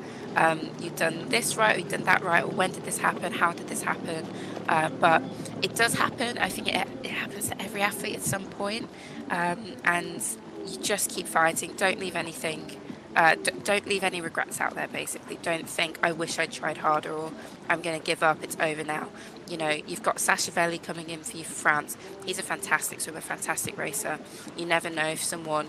you've done this right, or you've done that right, or when did this happen? How did this happen? But it does happen. I think it happens to every athlete at some point, and you just keep fighting. Don't leave anything. Don't leave any regrets out there, basically. Don't think, I wish I'd tried harder, or I'm going to give up, it's over now. You know, you've got Sachavelli coming in for you for France. He's a fantastic swimmer, fantastic racer. You never know if someone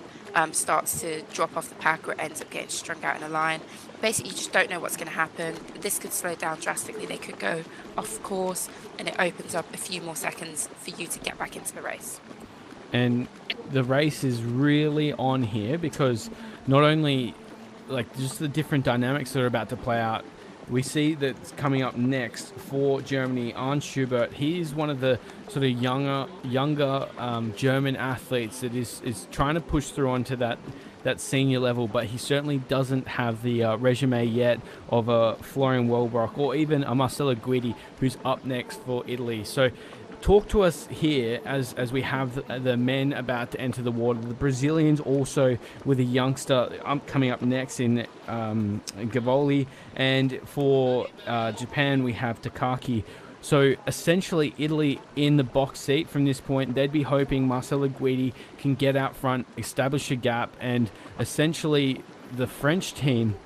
starts to drop off the pack or ends up getting strung out in a line. Basically, you just don't know what's going to happen. This could slow down drastically. They could go off course, and it opens up a few more seconds for you to get back into the race. And the race is really on here, because not only like just the different dynamics that are about to play out, we see that's coming up next for Germany, Arne Schubert. He's one of the sort of younger German athletes that is trying to push through onto that senior level, but he certainly doesn't have the resume yet of a Florian Wellbrock or even a Marcelo Guidi, who's up next for Italy. So talk to us here as we have the men about to enter the water. The Brazilians also with a youngster coming up next in Gavoli. And for Japan, we have Takaki. So essentially Italy in the box seat from this point. They'd be hoping Marcelo Guidi can get out front, establish a gap, and essentially the French team,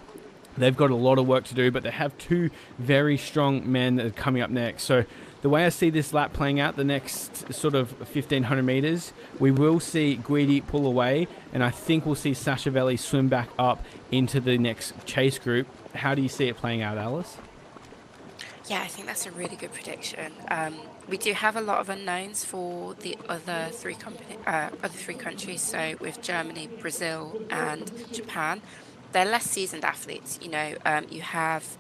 they've got a lot of work to do, but they have two very strong men that are coming up next. So the way I see this lap playing out, the next sort of 1,500 meters, we will see Guidi pull away, and I think we'll see Sachavelli swim back up into the next chase group. How do you see it playing out, Alice? Yeah, I think that's a really good prediction. We do have a lot of unknowns for the other three countries. So with Germany, Brazil, and Japan, they're less seasoned athletes. You know, you have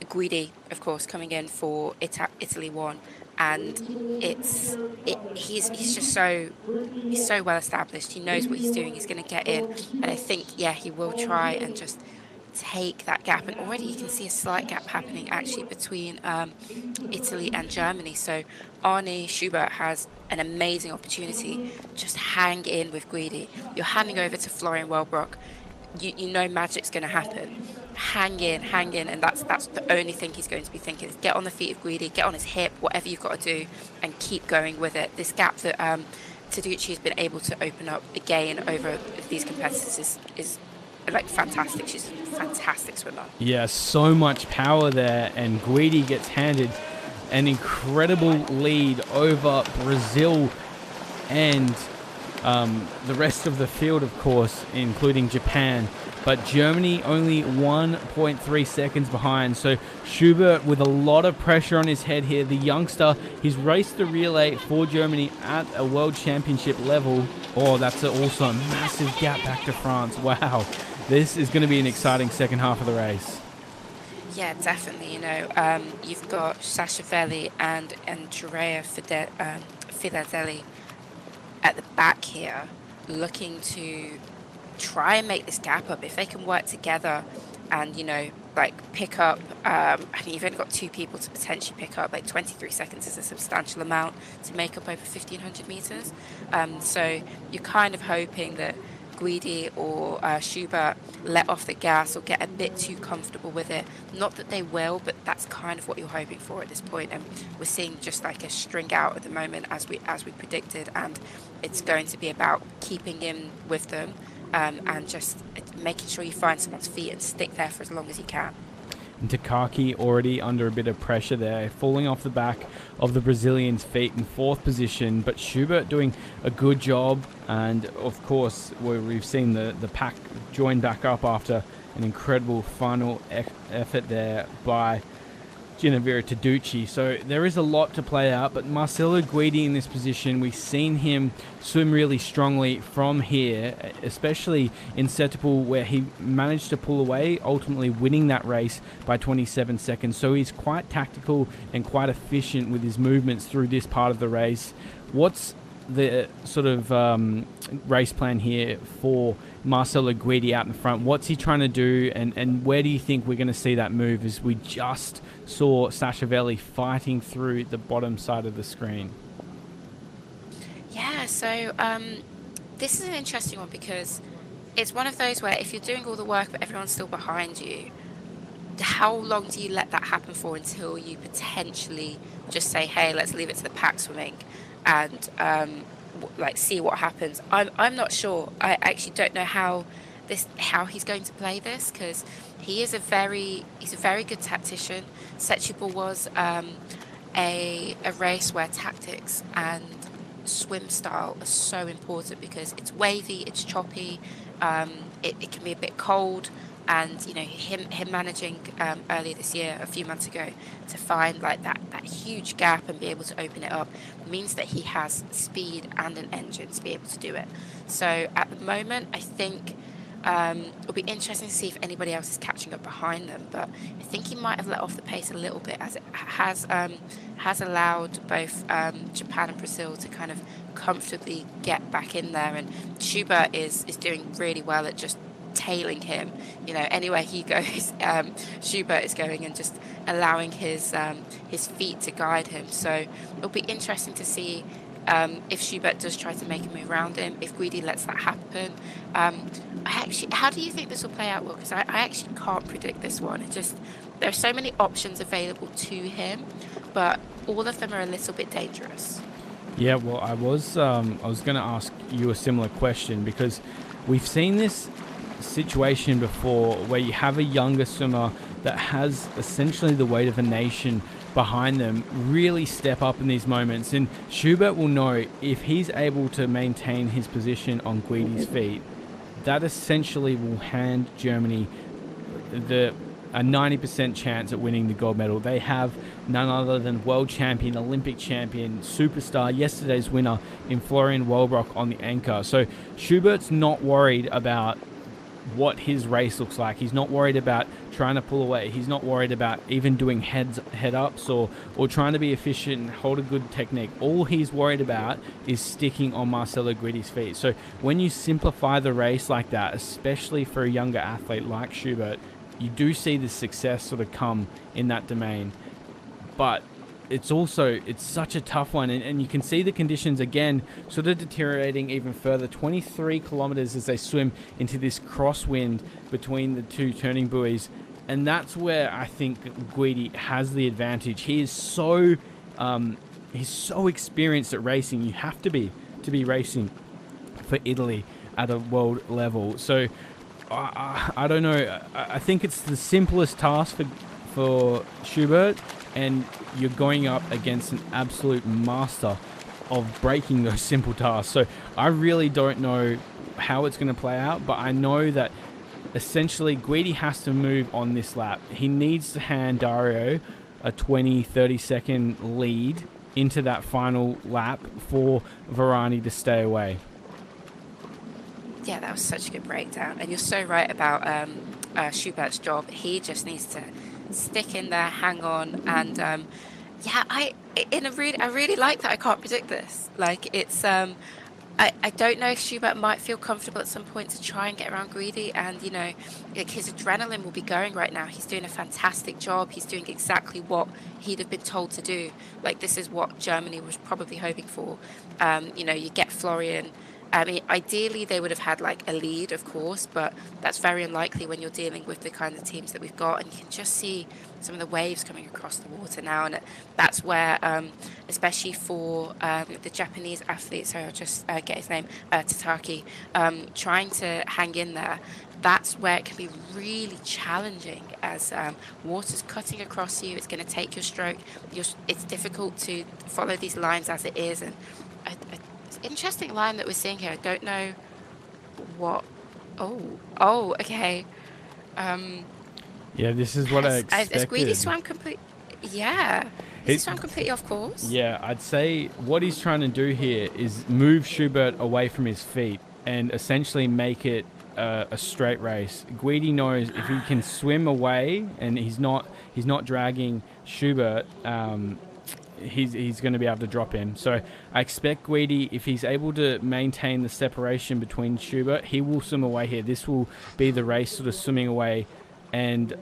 Guidi, of course, coming in for Italy 1, and he's just he's so well established. He knows what he's doing. He's going to get in, and I think he will try and just take that gap. And already you can see a slight gap happening actually between Italy and Germany. So Arne Schubert has an amazing opportunity. Just hang in with Guidi. You're handing over to Florian Wellbrock. You know magic's going to happen. Hang in, and that's the only thing he's going to be thinking is get on the feet of Guidi, get on his hip, whatever you've got to do, and keep going with it. This gap that Taducci has been able to open up again over these competitors is like fantastic. She's a fantastic swimmer. Yeah, so much power there, and Guidi gets handed an incredible lead over Brazil and the rest of the field, of course, including Japan. But Germany only 1.3 seconds behind. So Schubert with a lot of pressure on his head here. The youngster, he's raced the relay for Germany at a world championship level. Oh, that's also a massive gap back to France. Wow. This is going to be an exciting second half of the race. Yeah, definitely. You've got Sashavelli and Andrea Fidelli at the back here, looking to try and make this gap up. If they can work together and pick up, I think you've only got two people to potentially pick up. Like 23 seconds is a substantial amount to make up over 1,500 meters. So you're kind of hoping that Guidi or Schubert let off the gas or get a bit too comfortable with it. Not that they will, but that's kind of what you're hoping for at this point. And we're seeing just like a string out at the moment, as we predicted, and it's going to be about keeping in with them and just making sure you find someone's feet and stick there for as long as you can. And Takaki already under a bit of pressure there, falling off the back of the Brazilian's feet in fourth position, but Schubert doing a good job. And of course, we've seen the pack join back up after an incredible final effort there by Ginevra Taducci. So there is a lot to play out, but Marcelo Guidi in this position, we've seen him swim really strongly from here, especially in Setupal, where he managed to pull away, ultimately winning that race by 27 seconds. So he's quite tactical and quite efficient with his movements through this part of the race. What's the sort of race plan here for Marcelo Guidi out in front? What's he trying to do, and where do you think we're going to see that move, as we just saw Sashavelli fighting through the bottom side of the screen? Yeah, so this is an interesting one, because it's one of those where if you're doing all the work but everyone's still behind you, how long do you let that happen for until you potentially just say, hey, let's leave it to the pack swimming and see what happens? I'm not sure. I actually don't know how he's going to play this, because he's a very good tactician. Setupal was a race where tactics and swim style are so important, because it's wavy, it's choppy, it can be a bit cold. And him managing earlier this year, a few months ago, to find like that huge gap and be able to open it up means that he has speed and an engine to be able to do it. So at the moment, I think it'll be interesting to see if anybody else is catching up behind them. But I think he might have let off the pace a little bit, as it has allowed both Japan and Brazil to kind of comfortably get back in there. And Schubert is doing really well at just tailing him. Anywhere he goes, Schubert is going and just allowing his feet to guide him. So it'll be interesting to see if Schubert does try to make a move around him, if Guidi lets that happen. How do you think this will play out, Will? Because I actually can't predict this one. There are so many options available to him, but all of them are a little bit dangerous. Yeah, well, I was going to ask you a similar question, because we've seen this situation before where you have a younger swimmer that has essentially the weight of a nation behind them really step up in these moments, and Schubert will know if he's able to maintain his position on Guidi's feet, that essentially will hand Germany a 90% chance at winning the gold medal. They have none other than world champion, Olympic champion, superstar, yesterday's winner in Florian Wellbrock on the anchor. So Schubert's not worried about what his race looks like. He's not worried about trying to pull away. He's not worried about even doing head-ups or trying to be efficient and hold a good technique. All he's worried about is sticking on Marcelo Guidi's feet. So when you simplify the race like that, especially for a younger athlete like Schubert, you do see the success sort of come in that domain. But it's such a tough one, and you can see the conditions again sort of deteriorating even further. 23 kilometers as they swim into this crosswind between the two turning buoys, and that's where I think Guidi has the advantage. He is so he's so experienced at racing. You have to be racing for Italy at a world level. So I don't know. I think it's the simplest task for Schubert, and you're going up against an absolute master of breaking those simple tasks. So I really don't know how it's going to play out, but I know that essentially Guidi has to move on this lap. He needs to hand Dario a 20-30 second lead into that final lap for Varani to stay away. Yeah, that was such a good breakdown, and you're so right about Schubert's job. He just needs to stick in there, hang on, and I really like that. I can't predict this. Like, it's I don't know if Schubert might feel comfortable at some point to try and get around Guidi, and like, his adrenaline will be going right now. He's doing a fantastic job. He's doing exactly what he'd have been told to do. Like, this is what Germany was probably hoping for. You get Florian. I mean, ideally they would have had like a lead, of course, but that's very unlikely when you're dealing with the kind of teams that we've got. And you can just see some of the waves coming across the water now, and that's where, especially for the Japanese athlete, so I'll just get his name, Tataki, trying to hang in there. That's where it can be really challenging as water's cutting across you. It's going to take your stroke. It's difficult to follow these lines as it is, and interesting line that we're seeing here. I don't know what. Oh, okay. Yeah, this is what I expected. Has Guidi swam complete? Yeah. He swam completely off course? Yeah, I'd say what he's trying to do here is move Schubert away from his feet and essentially make it a straight race. Guidi knows if he can swim away and he's not dragging Schubert, he's going to be able to drop him. So I expect Guidi, if he's able to maintain the separation between Schubert, he will swim away here. This will be the race sort of swimming away. And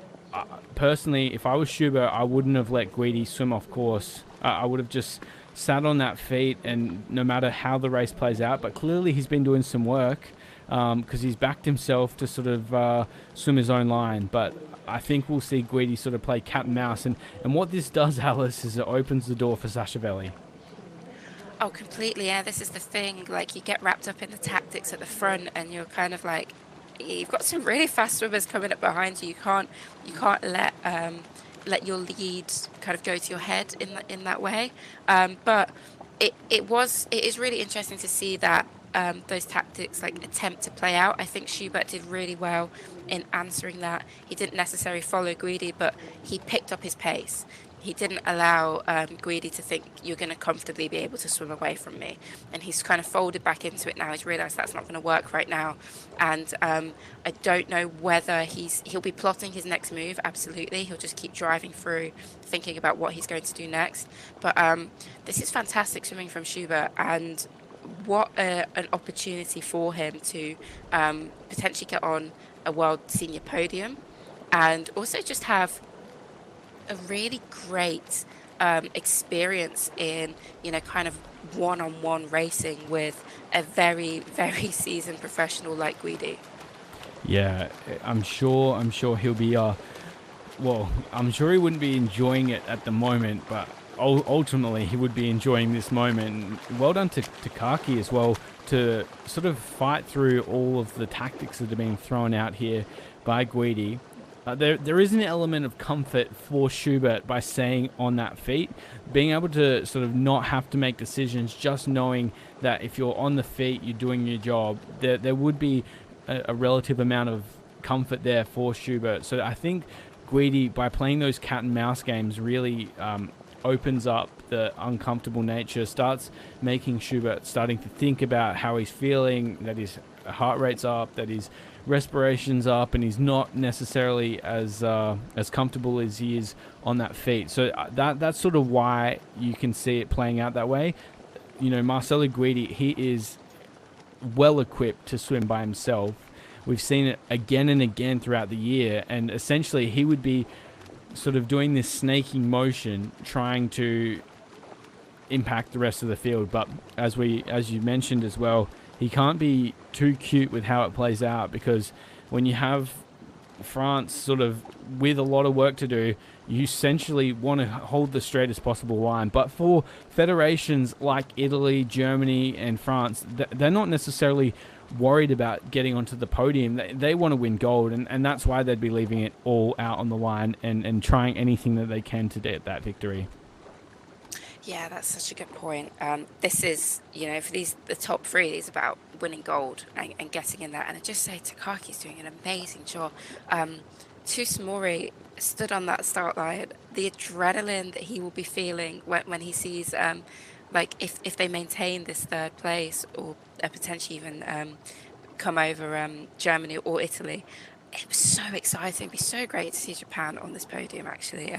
personally, if I was Schubert, I wouldn't have let Guidi swim off course. I would have just sat on that feet, and no matter how the race plays out, but clearly he's been doing some work because he's backed himself to sort of swim his own line. But I think we'll see Guidi sort of play cat and mouse. And what this does, Alice, is it opens the door for Saakashvili. Oh, completely. Yeah, this is the thing. Like, you get wrapped up in the tactics at the front, and you're kind of like, you've got some really fast swimmers coming up behind you. You can't let your lead kind of go to your head in that way. But it is really interesting to see that those tactics like attempt to play out. I think Schubert did really well in answering that. He didn't necessarily follow Guidi, but he picked up his pace. He didn't allow Guidi to think you're going to comfortably be able to swim away from me. And he's kind of folded back into it now. He's realised that's not going to work right now. And I don't know whether he'll be plotting his next move. Absolutely. He'll just keep driving through, thinking about what he's going to do next. But this is fantastic swimming from Schubert. And what an opportunity for him to potentially get on a world senior podium, and also just have a really great experience in kind of one-on-one racing with a very, very seasoned professional like Guidi. Yeah, I'm sure he'll be I'm sure he wouldn't be enjoying it at the moment, but ultimately he would be enjoying this moment. Well done to Kaki as well to sort of fight through all of the tactics that are being thrown out here by Guidi. There is an element of comfort for Schubert by staying on that feet, being able to sort of not have to make decisions, just knowing that if you're on the feet, you're doing your job. There would be a relative amount of comfort there for Schubert. So I think Guidi, by playing those cat and mouse games, really opens up the uncomfortable nature, starts making Schubert starting to think about how he's feeling, that he's heart rate's up, that his respiration's up, and he's not necessarily as comfortable as he is on that feet. So that's sort of why you can see it playing out that way. You know, Marcelo Guidi, he is well equipped to swim by himself. We've seen it again and again throughout the year, and essentially he would be sort of doing this snaking motion, trying to impact the rest of the field. But as you mentioned as well, he can't be too cute with how it plays out, because when you have France sort of with a lot of work to do, you essentially want to hold the straightest possible line. But for federations like Italy, Germany, and France, they're not necessarily worried about getting onto the podium. They want to win gold, and that's why they'd be leaving it all out on the line and trying anything that they can to get that victory. Yeah, that's such a good point. This is, for the top three, it's about winning gold and getting in there. And I just say Takaki's doing an amazing job. Tusumori stood on that start line. The adrenaline that he will be feeling when he sees, if they maintain this third place or potentially even come over Germany or Italy, it was so exciting. It'd be so great to see Japan on this podium, actually.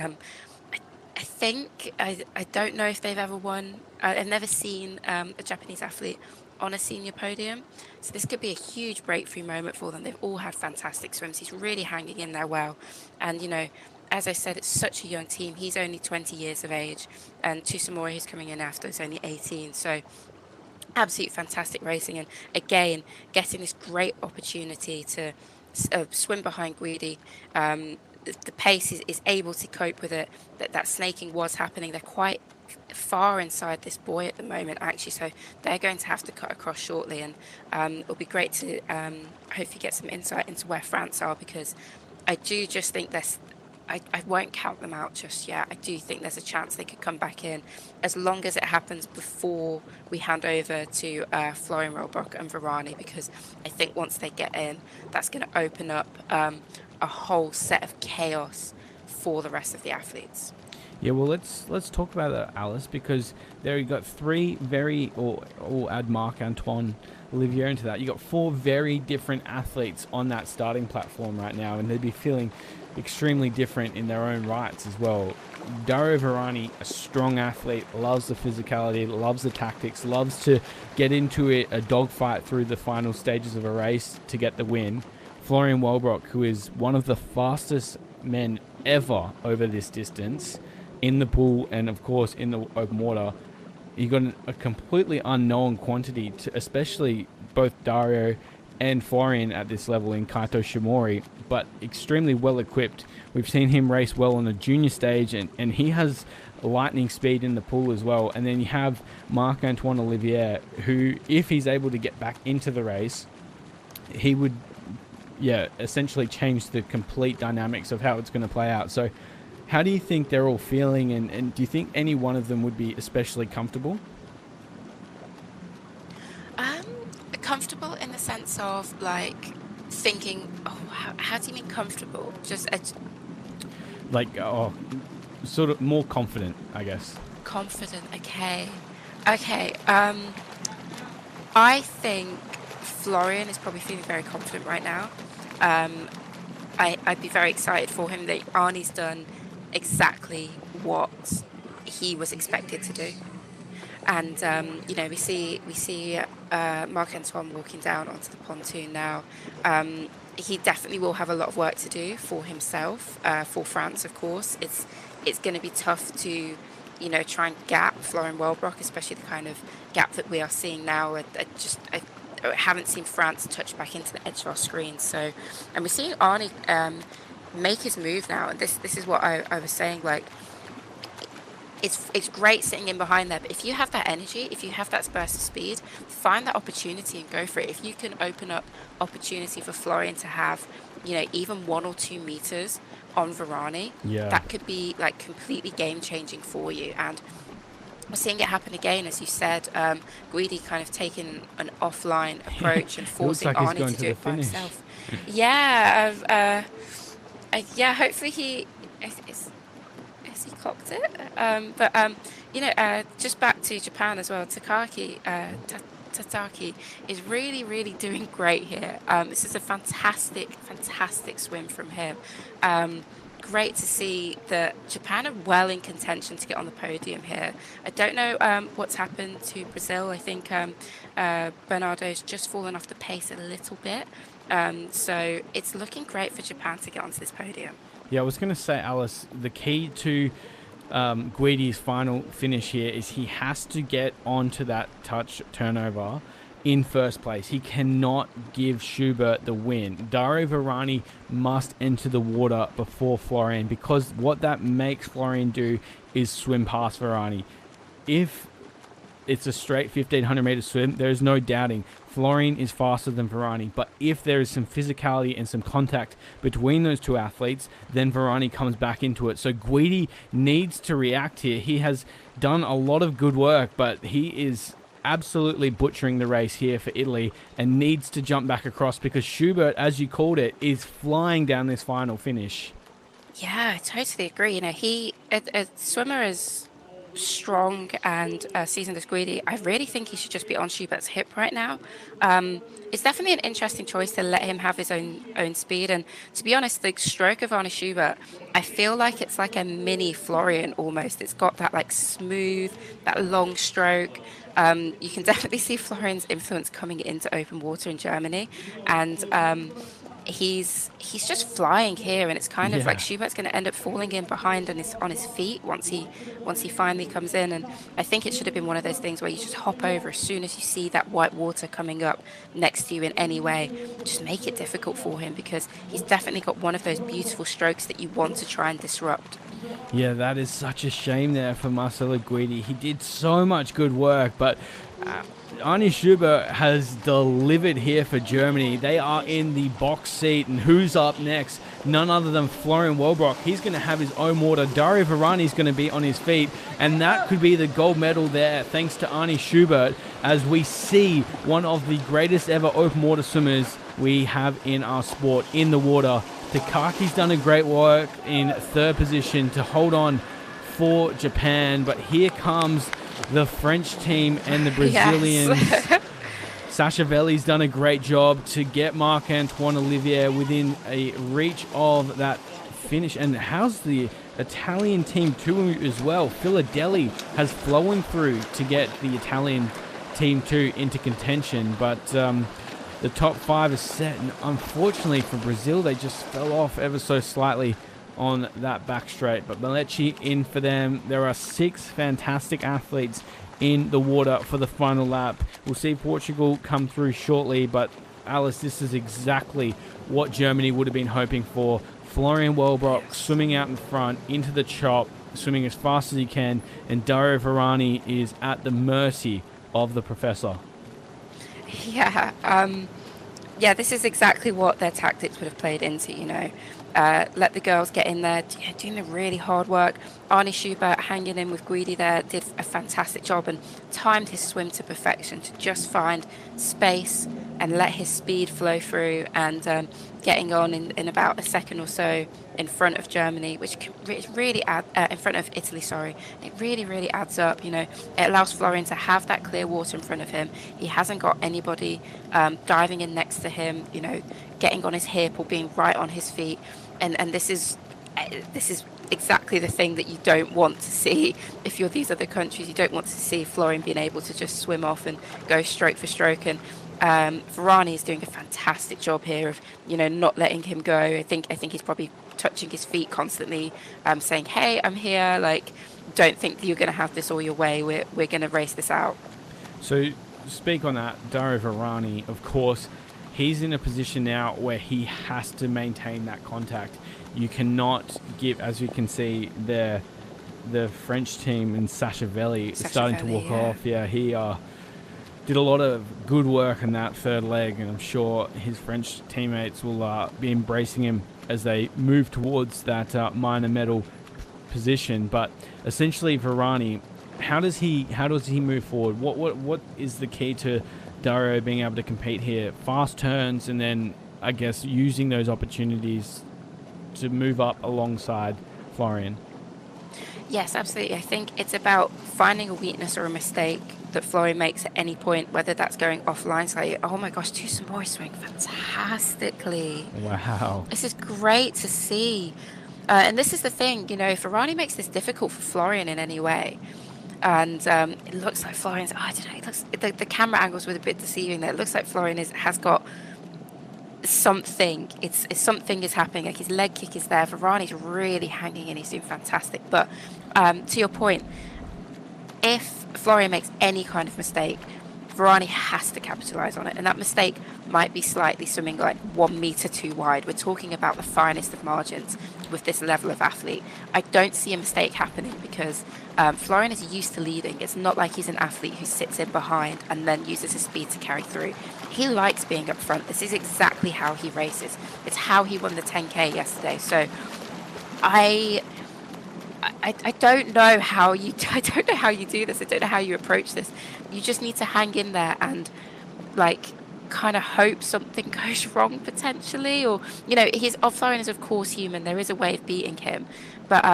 I think, I don't know if they've ever won. I've never seen a Japanese athlete on a senior podium. So this could be a huge breakthrough moment for them. They've all had fantastic swims. He's really hanging in there well. And, as I said, it's such a young team. He's only 20 years of age. And Tusumori, who's coming in after, is only 18. So absolute fantastic racing. And again, getting this great opportunity to swim behind Guidi. The pace is able to cope with it. That snaking was happening. They're quite far inside this buoy at the moment, actually, so they're going to have to cut across shortly, and it'll be great to hopefully get some insight into where France are, because I do just think I won't count them out just yet. I do think there's a chance they could come back in, as long as it happens before we hand over to Florian Rollbrock and Varane, because I think once they get in, that's going to open up a whole set of chaos for the rest of the athletes. Yeah, well, let's talk about that, Alice, because there you got three or add Marc-Antoine Olivier into that. You got four very different athletes on that starting platform right now, and they'd be feeling extremely different in their own rights as well. Dario Varane, a strong athlete, loves the physicality, loves the tactics, loves to get into a dogfight through the final stages of a race to get the win. Florian Wellbrock, who is one of the fastest men ever over this distance in the pool and, of course, in the open water. You got a completely unknown quantity, to especially both Dario and Florian at this level in Kaito Shimori, but extremely well equipped. We've seen him race well on the junior stage, and he has lightning speed in the pool as well. And then you have Marc-Antoine Olivier, who, if he's able to get back into the race, he would essentially change the complete dynamics of how it's going to play out. So how do you think they're all feeling, and do you think any one of them would be especially comfortable? Comfortable in the sense of thinking, how do you mean comfortable? Just sort of more confident, I guess. Confident, okay. I think Florian is probably feeling very confident right now. I'd be very excited for him that Arnie's done exactly what he was expected to do. And, we see Marc-Antoine walking down onto the pontoon now. He definitely will have a lot of work to do for himself, for France, of course. It's going to be tough to, try and gap Florian Wellbrock, especially the kind of gap that we are seeing now. I haven't seen France touch back into the edge of our screen. So, and we're seeing Arnie make his move now. And this is what I was saying, it's great sitting in behind there, but if you have that energy, if you have that burst of speed, find that opportunity and go for it. If you can open up opportunity for Florian to have, even 1 or 2 meters on Varane, that could be completely game changing for you. And we're seeing it happen again, as you said. Guidi kind of taking an offline approach and forcing Arnie to do it by himself. Hopefully he clocked it. Just back to Japan as well. Takaki Tataki is really, really doing great here. This is a fantastic, fantastic swim from him. Um, Great to see that Japan are well in contention to get on the podium here. I don't know what's happened to Brazil. I think Bernardo's just fallen off the pace a little bit. So it's looking great for Japan to get onto this podium. Yeah, I was going to say, Alice, the key to Guidi's final finish here is he has to get onto that touch turnover in first place. He cannot give Schubert the win. Dario Varani must enter the water before Florian, because what that makes Florian do is swim past Varani. If it's a straight 1500 meter swim, there's no doubting Florian is faster than Varani. But if there is some physicality and some contact between those two athletes, then Varani comes back into it. So Guidi needs to react here. He has done a lot of good work, but he is absolutely butchering the race here for Italy and needs to jump back across, because Schubert, as you called it, is flying down this final finish. Yeah, I totally agree. You know, a swimmer is strong and seasoned as Guidi. I really think he should just be on Schubert's hip right now. It's definitely an interesting choice to let him have his own speed. And to be honest, the stroke of Arne Schubert, I feel like it's like a mini Florian almost. It's got that like smooth, that long stroke. You can definitely see Florian's influence coming into open water in Germany, and he's just flying here, and it's kind of like Schubert's going to end up falling in behind on his feet once he finally comes in. And I think it should have been one of those things where you just hop over as soon as you see that white water coming up next to you in any way. Just make it difficult for him, because he's definitely got one of those beautiful strokes that you want to try and disrupt. Yeah, that is such a shame there for Marcelo Guidi. He did so much good work, but Arne Schubert has delivered here for Germany. They are in the box seat, and who's up next? None other than Florian Wellbrock. He's going to have his own water. Dario Varani is going to be on his feet, and that could be the gold medal there, thanks to Arne Schubert, as we see one of the greatest ever open water swimmers we have in our sport in the water. Takaki's done a great work in third position to hold on for Japan, but here comes the French team and the Brazilians. Yes. Sasha Velli's done a great job to get Marc-Antoine Olivier within a reach of that finish. And how's the Italian team too as well? Philadelphia has flown through to get the Italian team too into contention, but the top five is set, and unfortunately for Brazil, they just fell off ever so slightly on that back straight. But Melechi in for them. There are 6 fantastic athletes in the water for the final lap. We'll see Portugal come through shortly, but Alice, this is exactly what Germany would have been hoping for. Florian Wellbrock swimming out in front into the chop, swimming as fast as he can, and Dario Varani is at the mercy of the professor. Yeah, this is exactly what their tactics would have played into, you know. Let the girls get in there, doing the really hard work. Arne Schubert hanging in with Guidi there, did a fantastic job and timed his swim to perfection to just find space and let his speed flow through, and getting on in about a second or so in front of Germany, which really in front of Italy, sorry. It really, really adds up, you know. It allows Florian to have that clear water in front of him. He hasn't got anybody diving in next to him, you know, getting on his hip or being right on his feet. And this is exactly the thing that you don't want to see if you're these other countries. You don't want to see Florian being able to just swim off and go stroke for stroke. And Varani is doing a fantastic job here of, you know, not letting him go. I think he's probably touching his feet constantly, saying, "Hey, I'm here. Like, don't think that you're going to have this all your way. We're going to race this out." So, speak on that, Dario Varani, of course, he's in a position now where he has to maintain that contact. You cannot give, as you can see there, the French team and Sasha Velli starting to walk off. Yeah, he did a lot of good work in that third leg, and I'm sure his French teammates will be embracing him as they move towards that minor medal position. But essentially, Varani, how does he move forward? What is the key to Dario being able to compete here? Fast turns, and then I guess using those opportunities to move up alongside Florian. Yes, absolutely. I think it's about finding a weakness or a mistake that Florian makes at any point, whether that's going offline slightly. Oh my gosh, Toussaint is swing fantastically. Wow. This is great to see. And this is the thing, you know, if Varane makes this difficult for Florian in any way, and it looks like Florian's, I don't know, it looks, the camera angles were a bit deceiving there. It looks like Florian has got something, it's something is happening, like his leg kick is there. Varane's really hanging in, he's doing fantastic. But to your point, if Florian makes any kind of mistake, Varane has to capitalise on it, and that mistake might be slightly swimming like 1 metre too wide. We're talking about the finest of margins with this level of athlete. I don't see a mistake happening because Florian is used to leading. It's not like he's an athlete who sits in behind and then uses his speed to carry through. He likes being up front. This is exactly how he races. It's how he won the 10K yesterday. So I don't know how you I don't know how you do this. I don't know how you approach this. You just need to hang in there and like kind of hope something goes wrong potentially, or you know, his Florian is of course human. There is a way of beating him, but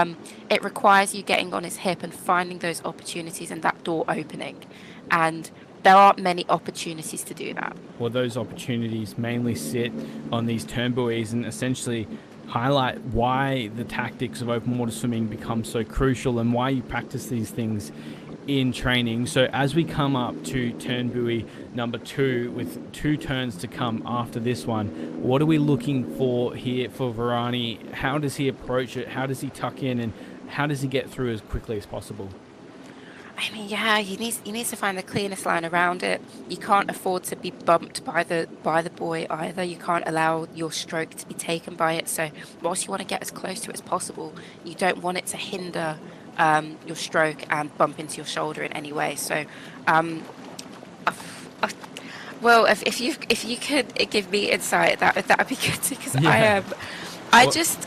it requires you getting on his hip and finding those opportunities and that door opening, and there aren't many opportunities to do that. Well, those opportunities mainly sit on these turn buoys and essentially highlight why the tactics of open water swimming become so crucial and why you practice these things in training. So as we come up to turn buoy number 2 with 2 turns to come after this one, what are we looking for here for Varane? How does he approach it? How does he tuck in, and how does he get through as quickly as possible? I mean, yeah, he needs to find the cleanest line around it. You can't afford to be bumped by the buoy either. You can't allow your stroke to be taken by it. So whilst you want to get as close to it as possible, you don't want it to hinder your stroke and bump into your shoulder in any way. So, well, if you could give me insight, that would be good, because Yeah. I just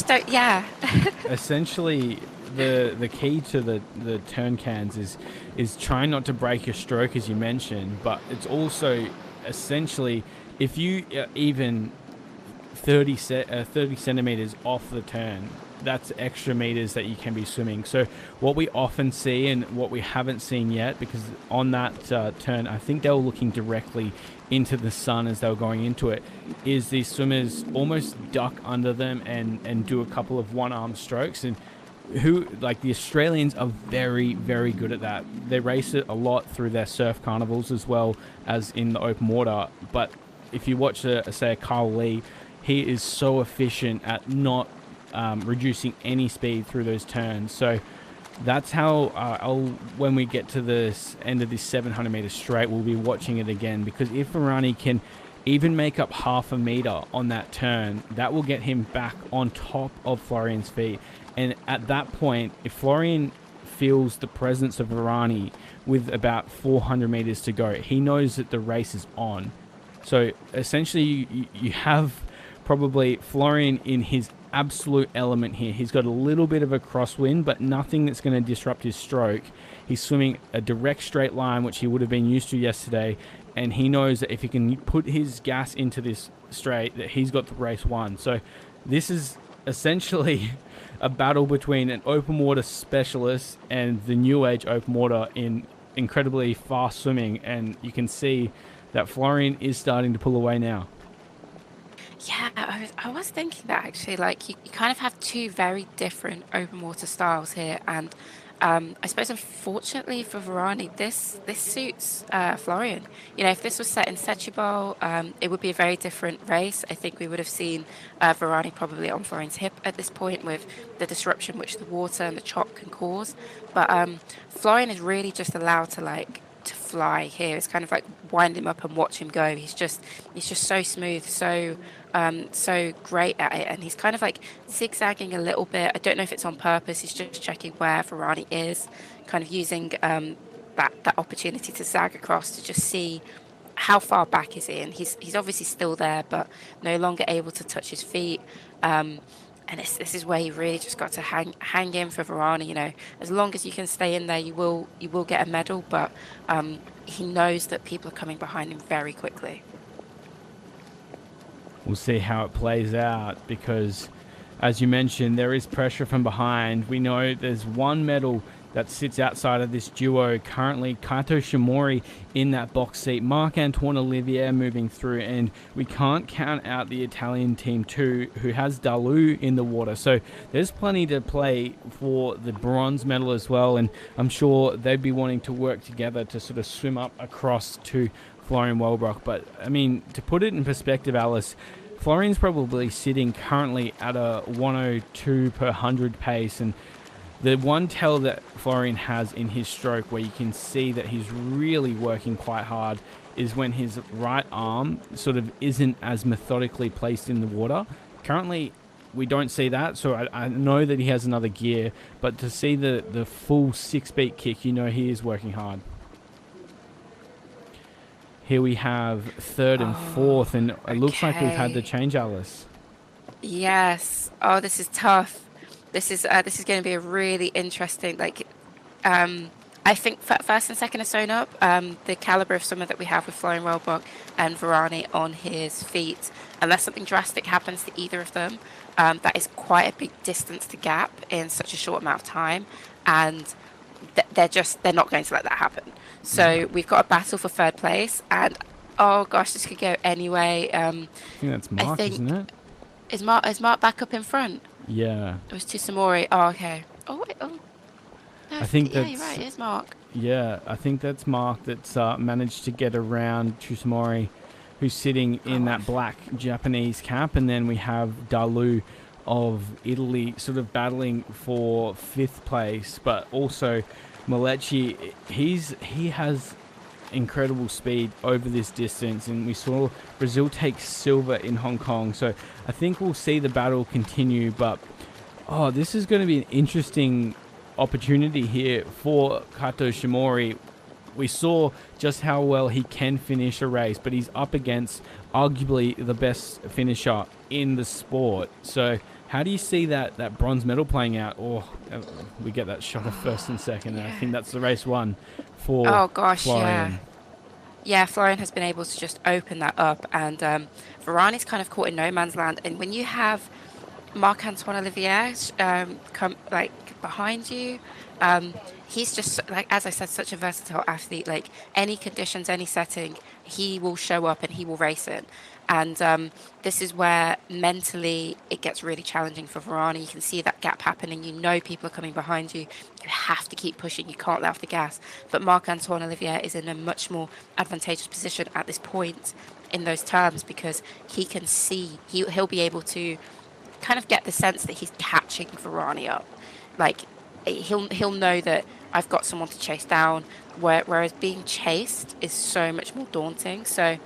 don't. Yeah. Essentially, the key to the turn cans is trying not to break your stroke, as you mentioned, but it's also essentially if you even 30 centimeters off the turn, that's extra meters that you can be swimming. So what we often see, and what we haven't seen yet, because on that turn I think they were looking directly into the sun as they were going into it, is these swimmers almost duck under them and do a couple of one-arm strokes. And like the Australians are very, very good at that. They race it a lot through their surf carnivals as well as in the open water. But if you watch say a Carl Lee, he is so efficient at not reducing any speed through those turns. So that's how when we get to the end of this 700 meter straight, we'll be watching it again, because if Varane can even make up half a meter on that turn, that will get him back on top of Florian's feet. And at that point, if Florian feels the presence of Varane with about 400 meters to go, he knows that the race is on. So essentially you have probably Florian in his absolute element here. He's got a little bit of a crosswind, but nothing that's going to disrupt his stroke. He's swimming a direct straight line, which he would have been used to yesterday, and he knows that if he can put his gas into this straight, that he's got the race won. So this is essentially a battle between an open water specialist and the new age open water in incredibly fast swimming, and you can see that Florian is starting to pull away now. Yeah, I was thinking that actually, like you kind of have two very different open water styles here, and I suppose unfortunately for Varane, this suits Florian. You know, if this was set in Setubal, it would be a very different race. I think we would have seen Varane probably on Florian's hip at this point, with the disruption which the water and the chop can cause. But Florian is really just allowed to fly here. It's kind of like wind him up and watch him go. He's just so smooth, so great at it, and he's kind of like zigzagging a little bit. I don't know if it's on purpose. He's just checking where Varane is, kind of using that opportunity to zag across to just see how far back is he. And he's obviously still there, but no longer able to touch his feet. And this is where you really just got to hang in for Varane. You know, as long as you can stay in there, you will get a medal. But he knows that people are coming behind him very quickly. We'll see how it plays out, because as you mentioned, there is pressure from behind. We know there's one medal that sits outside of this duo currently. Kaito Shimori in that box seat. Marc-Antoine Olivier moving through. And we can't count out the Italian team too, who has Dalu in the water. So there's plenty to play for the bronze medal as well. And I'm sure they'd be wanting to work together to sort of swim up across to Florian Wellbrock. But, I mean, to put it in perspective, Alice, Florian's probably sitting currently at a 102 per 100 pace. And the one tell that Florian has in his stroke where you can see that he's really working quite hard is when his right arm sort of isn't as methodically placed in the water. Currently, we don't see that, so I know that he has another gear, but to see the full 6-beat kick, you know he is working hard. Here we have third and fourth, and it looks like we've had the change, Alice. Yes. Oh, this is tough. This is going to be a really interesting, I think first and second are sewn up. The caliber of swimmer that we have with Florian Wellbrock and Varane on his feet, unless something drastic happens to either of them, that is quite a big distance to gap in such a short amount of time, and they're not going to let that happen. So we've got a battle for third place, and oh gosh, this could go anyway. I think that's Mark, isn't it? Is Mark back up in front? Yeah. It was Tusamori. Oh, okay. Oh, wait. Oh. No, I think that's... you're right. It is Mark. Yeah, I think that's Mark that's managed to get around Tusamori, who's sitting in that black Japanese cap. And then we have Dalu of Italy sort of battling for 5th place. But also Molechi, he has incredible speed over this distance, and we saw Brazil take silver in Hong Kong, so I think we'll see the battle continue. But this is going to be an interesting opportunity here for Kaito Shimori. We saw just how well he can finish a race, but he's up against arguably the best finisher in the sport. So how do you see that bronze medal playing out? Or we get that shot of first and second, and I think that's the race one for Florian. Yeah, Florian has been able to just open that up, and Varane's kind of caught in no man's land. And when you have Marc-Antoine Olivier come behind you, he's just, as I said, such a versatile athlete. Like, any conditions, any setting, he will show up and he will race it. And this is where mentally it gets really challenging for Varane. You can see that gap happening. You know people are coming behind you. You have to keep pushing. You can't let off the gas. But Marc-Antoine Olivier is in a much more advantageous position at this point in those terms, because he can see, he'll be able to kind of get the sense that he's catching Varane up. Like, he'll know that I've got someone to chase down, whereas being chased is so much more daunting. So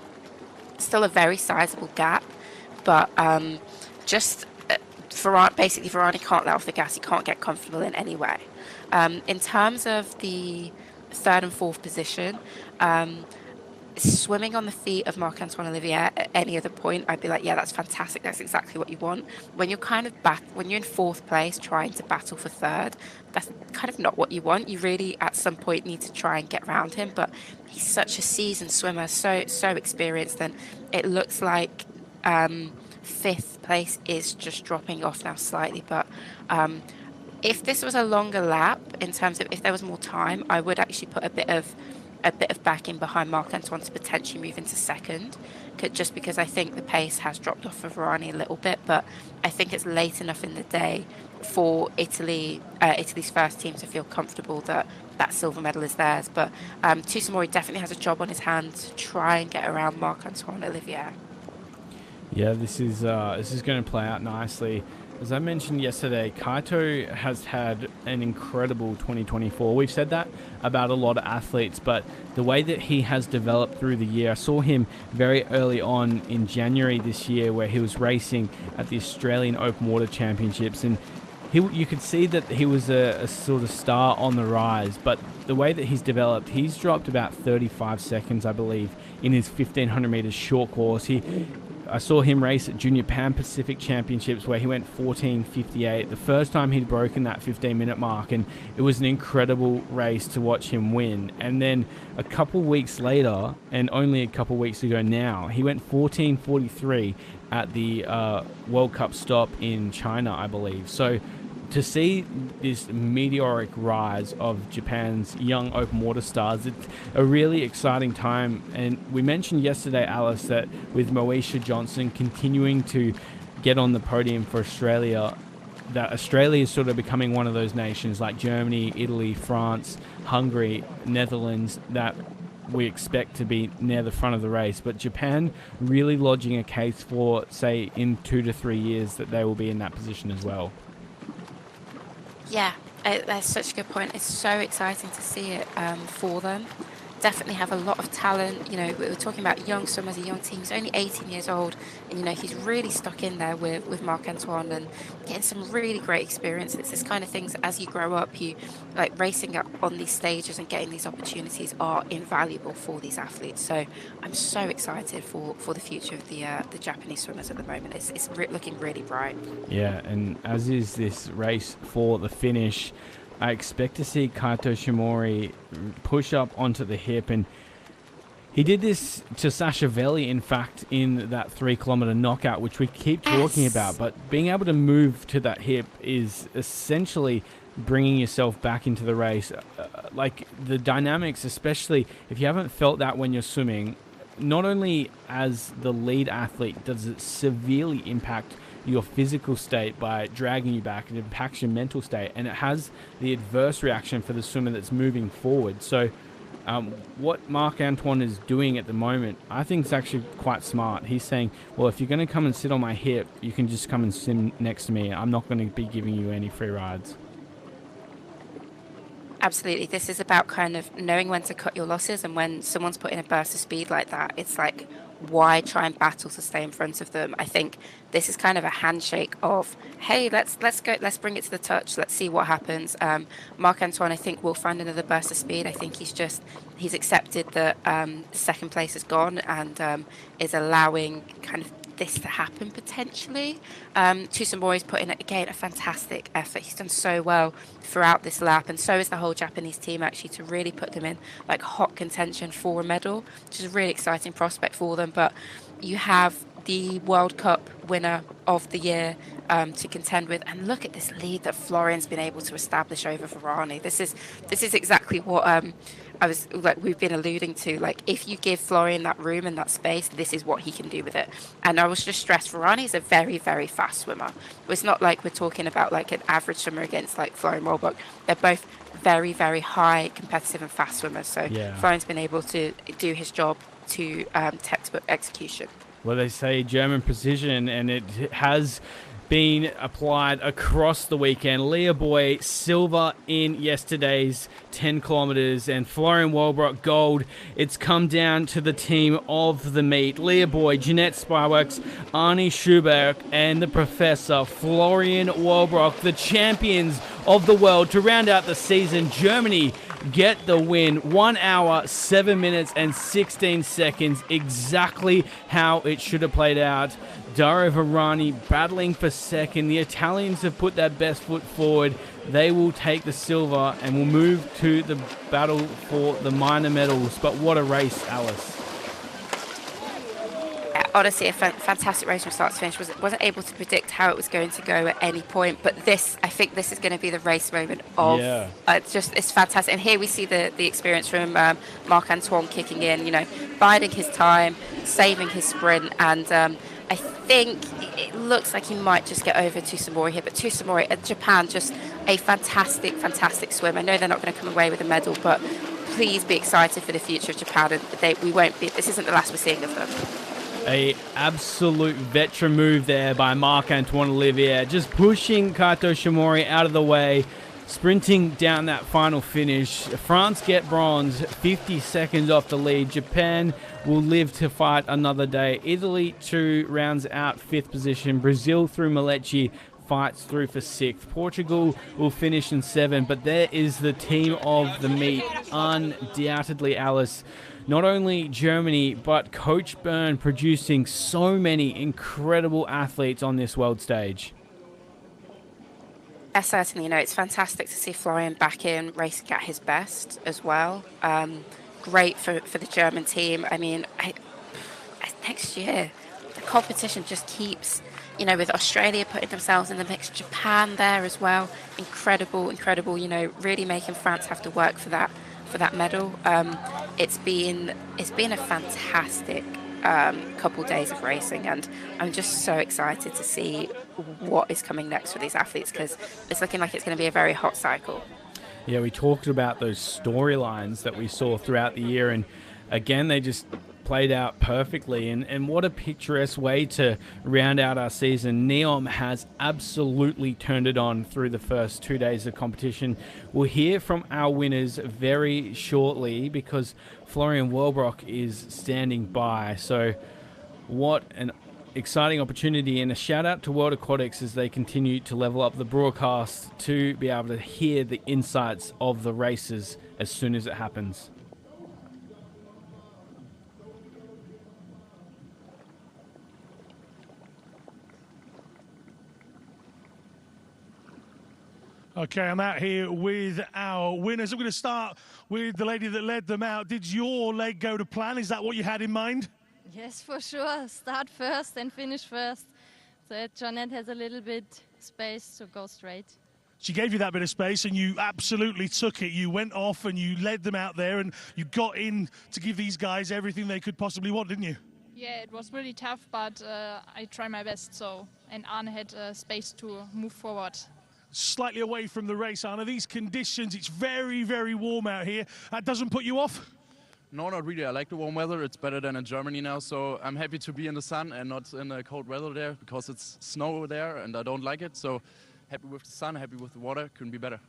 still a very sizable gap, but Varane can't let off the gas. He can't get comfortable in any way. In terms of the third and fourth position, swimming on the feet of Marc-Antoine Olivier at any other point, I'd be like, yeah, that's fantastic. That's exactly what you want. When you're when you're in 4th place trying to battle for 3rd, that's kind of not what you want. You really, at some point, need to try and get around him. But he's such a seasoned swimmer, so experienced, and it looks like 5th place is just dropping off now slightly. But if this was a longer lap, in terms of if there was more time, I would actually put a bit of backing behind Marc-Antoine to potentially move into 2nd, just because I think the pace has dropped off for Varane a little bit. But I think it's late enough in the day for Italy's first team to feel comfortable that silver medal is theirs. But Tusamori definitely has a job on his hands to try and get around Marc-Antoine Olivier. Yeah, this is going to play out nicely. As I mentioned yesterday, Kaito has had an incredible 2024. We've said that about a lot of athletes, but the way that he has developed through the year, I saw him very early on in January this year where he was racing at the Australian Open Water Championships, and you could see that he was a sort of star on the rise, but the way that he's developed, he's dropped about 35 seconds, I believe, in his 1,500 meters short course. I saw him race at Junior Pan Pacific Championships where he went 14:58, the first time he'd broken that 15-minute mark, and it was an incredible race to watch him win. And then a couple weeks later, and only a couple weeks ago now, he went 14:43 at the World Cup stop in China, I believe. So to see this meteoric rise of Japan's young open water stars, it's a really exciting time. And we mentioned yesterday, Alice, that with Moesha Johnson continuing to get on the podium for Australia, that Australia is sort of becoming one of those nations like Germany, Italy, France, Hungary, Netherlands, that we expect to be near the front of the race. But Japan really lodging a case for, say, in 2 to 3 years that they will be in that position as well. Yeah, that's such a good point. It's so exciting to see it for them. Definitely have a lot of talent. You know, we were talking about young swimmers, a young team. He's only 18 years old, and you know he's really stuck in there with Marc-Antoine and getting some really great experience. It's this kind of things that as you grow up, you like racing up on these stages and getting these opportunities are invaluable for these athletes. So I'm so excited for the future of the Japanese swimmers at the moment. It's looking really bright. Yeah, and as is this race for the finish, I expect to see Kaito Shimori push up onto the hip, and he did this to Sasha Veli, in fact, in that 3 kilometer knockout, which we keep talking about. But being able to move to that hip is essentially bringing yourself back into the race. Like the dynamics, especially if you haven't felt that when you're swimming, not only as the lead athlete does it severely impact your physical state by dragging you back, it impacts your mental state, and it has the adverse reaction for the swimmer that's moving forward. So what Marc-Antoine is doing at the moment, I think is actually quite smart. He's saying, well, if you're going to come and sit on my hip, you can just come and swim next to me. I'm not going to be giving you any free rides. Absolutely. This is about kind of knowing when to cut your losses, and when someone's putting a burst of speed like that, it's like, why try and battle to stay in front of them? I think this is kind of a handshake of, hey, let's go, let's bring it to the touch, let's see what happens. Marc-Antoine, I think, will find another burst of speed. I think he's accepted that second place is gone, and is allowing kind of this to happen potentially. Tsusamori's put in, again, a fantastic effort. He's done so well throughout this lap, and so is the whole Japanese team, actually, to really put them in like hot contention for a medal, which is a really exciting prospect for them. But you have the World Cup winner of the year to contend with, and look at this lead that Florian's been able to establish over Varane. This is exactly what we've been alluding to. Like, if you give Florian that room and that space, this is what he can do with it. And I was just stressed, Varane is a very, very fast swimmer. It's not like we're talking about like an average swimmer against like Florian Walbach. They're both very, very high competitive and fast swimmers. So yeah, Florian's been able to do his job to textbook execution. Well, they say German precision, and it has been applied across the weekend. Leah Boy, silver in yesterday's 10 kilometers, and Florian Walbrock, gold. It's come down to the team of the meet. Leah Boy, Jeanette Spyworks, Arnie Schuberg, and the professor, Florian Walbrock, the champions of the world to round out the season. Germany get the win. 1 hour, 7 minutes, and 16 seconds. Exactly how it should have played out. Dario Varane battling for second. The Italians have put their best foot forward. They will take the silver and will move to the battle for the minor medals. But what a race, Alice. Honestly, a fantastic race from start to finish. Wasn't able to predict how it was going to go at any point, but I think this is going to be the race moment of. Yeah. It's fantastic. And here we see the experience from Marc-Antoine kicking in, biding his time, saving his sprint, and I think it looks like he might just get over Tsusamori here. But Tsusamori at Japan, just a fantastic, fantastic swim. I know they're not going to come away with a medal, but please be excited for the future of Japan. And this isn't the last we're seeing of them. A absolute veteran move there by Marc-Antoine Olivier, just pushing Kaito Shimori out of the way, sprinting down that final finish. France get bronze, 50 seconds off the lead. Japan will live to fight another day. Italy, 2 rounds out, 5th position. Brazil, through Malechi, fights through for 6th. Portugal will finish in 7th, but there is the team of the meet, undoubtedly, Alice. Not only Germany, but Coach Byrne producing so many incredible athletes on this world stage. Yes, certainly. It's fantastic to see Florian back in racing at his best as well. Great for the German team. I mean, next year, the competition just keeps you know, with Australia putting themselves in the mix, Japan there as well. Incredible, incredible, you know, really making France have to work for that medal. It's been a fantastic couple days of racing, and I'm just so excited to see what is coming next for these athletes, because it's looking like it's going to be a very hot cycle. Yeah, we talked about those storylines that we saw throughout the year, and again, they just played out perfectly. And what a picturesque way to round out our season. NEOM has absolutely turned it on through the first 2 days of competition. We'll hear from our winners very shortly because Florian Welbrock is standing by. So what an exciting opportunity, and a shout out to World Aquatics as they continue to level up the broadcast to be able to hear the insights of the races as soon as it happens. Okay, I'm out here with our winners. I'm going to start with the lady that led them out. Did your leg go to plan? Is that what you had in mind? Yes, for sure. Start first and finish first. So Jeanette has a little bit space to go straight. She gave you that bit of space and you absolutely took it. You went off and you led them out there and you got in to give these guys everything they could possibly want, didn't you? Yeah, it was really tough, but I tried my best. And Arne had space to move forward. Slightly away from the race, Anna. These conditions, it's very, very warm out here. That doesn't put you off? No, not really. I like the warm weather. It's better than in Germany now, so I'm happy to be in the sun and not in the cold weather there because it's snow there and I don't like it. So happy with the sun, happy with the water. Couldn't be better.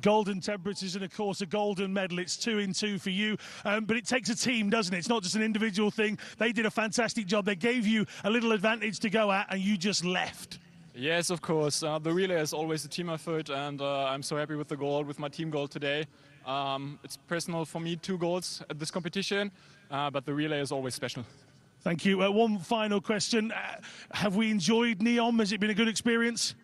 Golden temperatures and, of course, a golden medal. It's 2 in 2 for you. But it takes a team, doesn't it? It's not just an individual thing. They did a fantastic job. They gave you a little advantage to go at and you just left. Yes, of course. The relay is always a team effort, and I'm so happy with the goal, with my team goal today. It's personal for me, 2 goals at this competition, but the relay is always special. Thank you. One final question. Have we enjoyed NEOM? Has it been a good experience?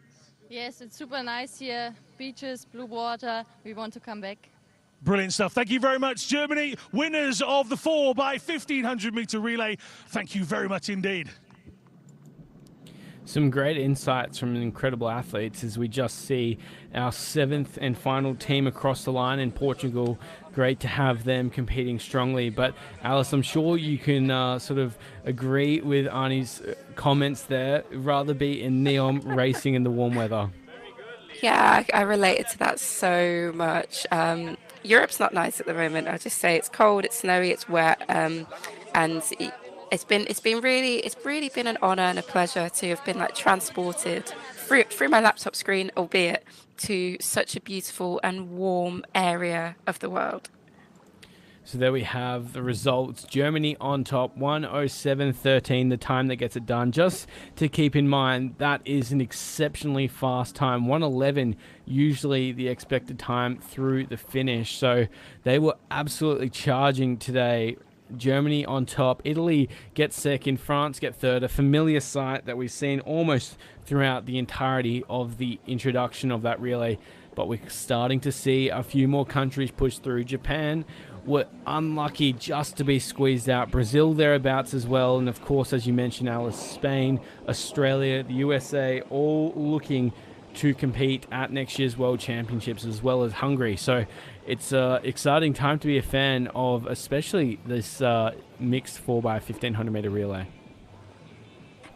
Yes, it's super nice here. Beaches, blue water. We want to come back. Brilliant stuff. Thank you very much, Germany. Winners of the 4x1500m relay. Thank you very much indeed. Some great insights from incredible athletes as we just see our 7th and final team across the line in Portugal. Great to have them competing strongly. But Alice, I'm sure you can sort of agree with Arnie's comments there. Rather be in NEOM racing in the warm weather. Yeah, I related to that so much. Europe's not nice at the moment. I'll just say it's cold, it's snowy, it's wet, and it's really been an honor and a pleasure to have been like transported through my laptop screen, albeit, to such a beautiful and warm area of the world. So there we have the results. Germany on top, 1:07.13, the time that gets it done. Just to keep in mind, that is an exceptionally fast time. 1:11, usually the expected time through the finish. So they were absolutely charging today. Germany on top, Italy gets second, France get third, a familiar sight that we've seen almost throughout the entirety of the introduction of that relay, but we're starting to see a few more countries push through. Japan were unlucky just to be squeezed out, Brazil thereabouts as well, and of course, as you mentioned, Alice, Spain, Australia, the USA, all looking to compete at next year's World Championships, as well as Hungary. So it's an exciting time to be a fan of, especially this mixed 4x1500m relay.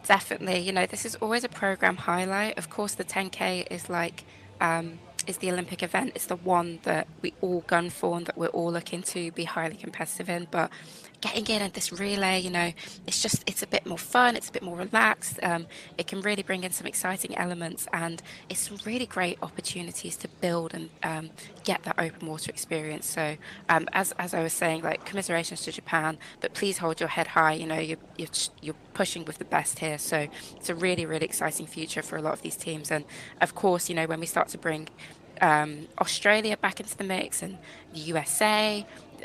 Definitely. You know, this is always a program highlight. Of course, the 10K is like is the Olympic event. It's the one that we all gun for and that we're all looking to be highly competitive in. But getting in at this relay, you know, it's a bit more fun, it's a bit more relaxed. It can really bring in some exciting elements, and it's some really great opportunities to build and get that open water experience. So as I was saying, like, commiserations to Japan, but please hold your head high. You know, you're pushing with the best here. So it's a really, really exciting future for a lot of these teams. And of course, you know, when we start to bring Australia back into the mix, and the USA,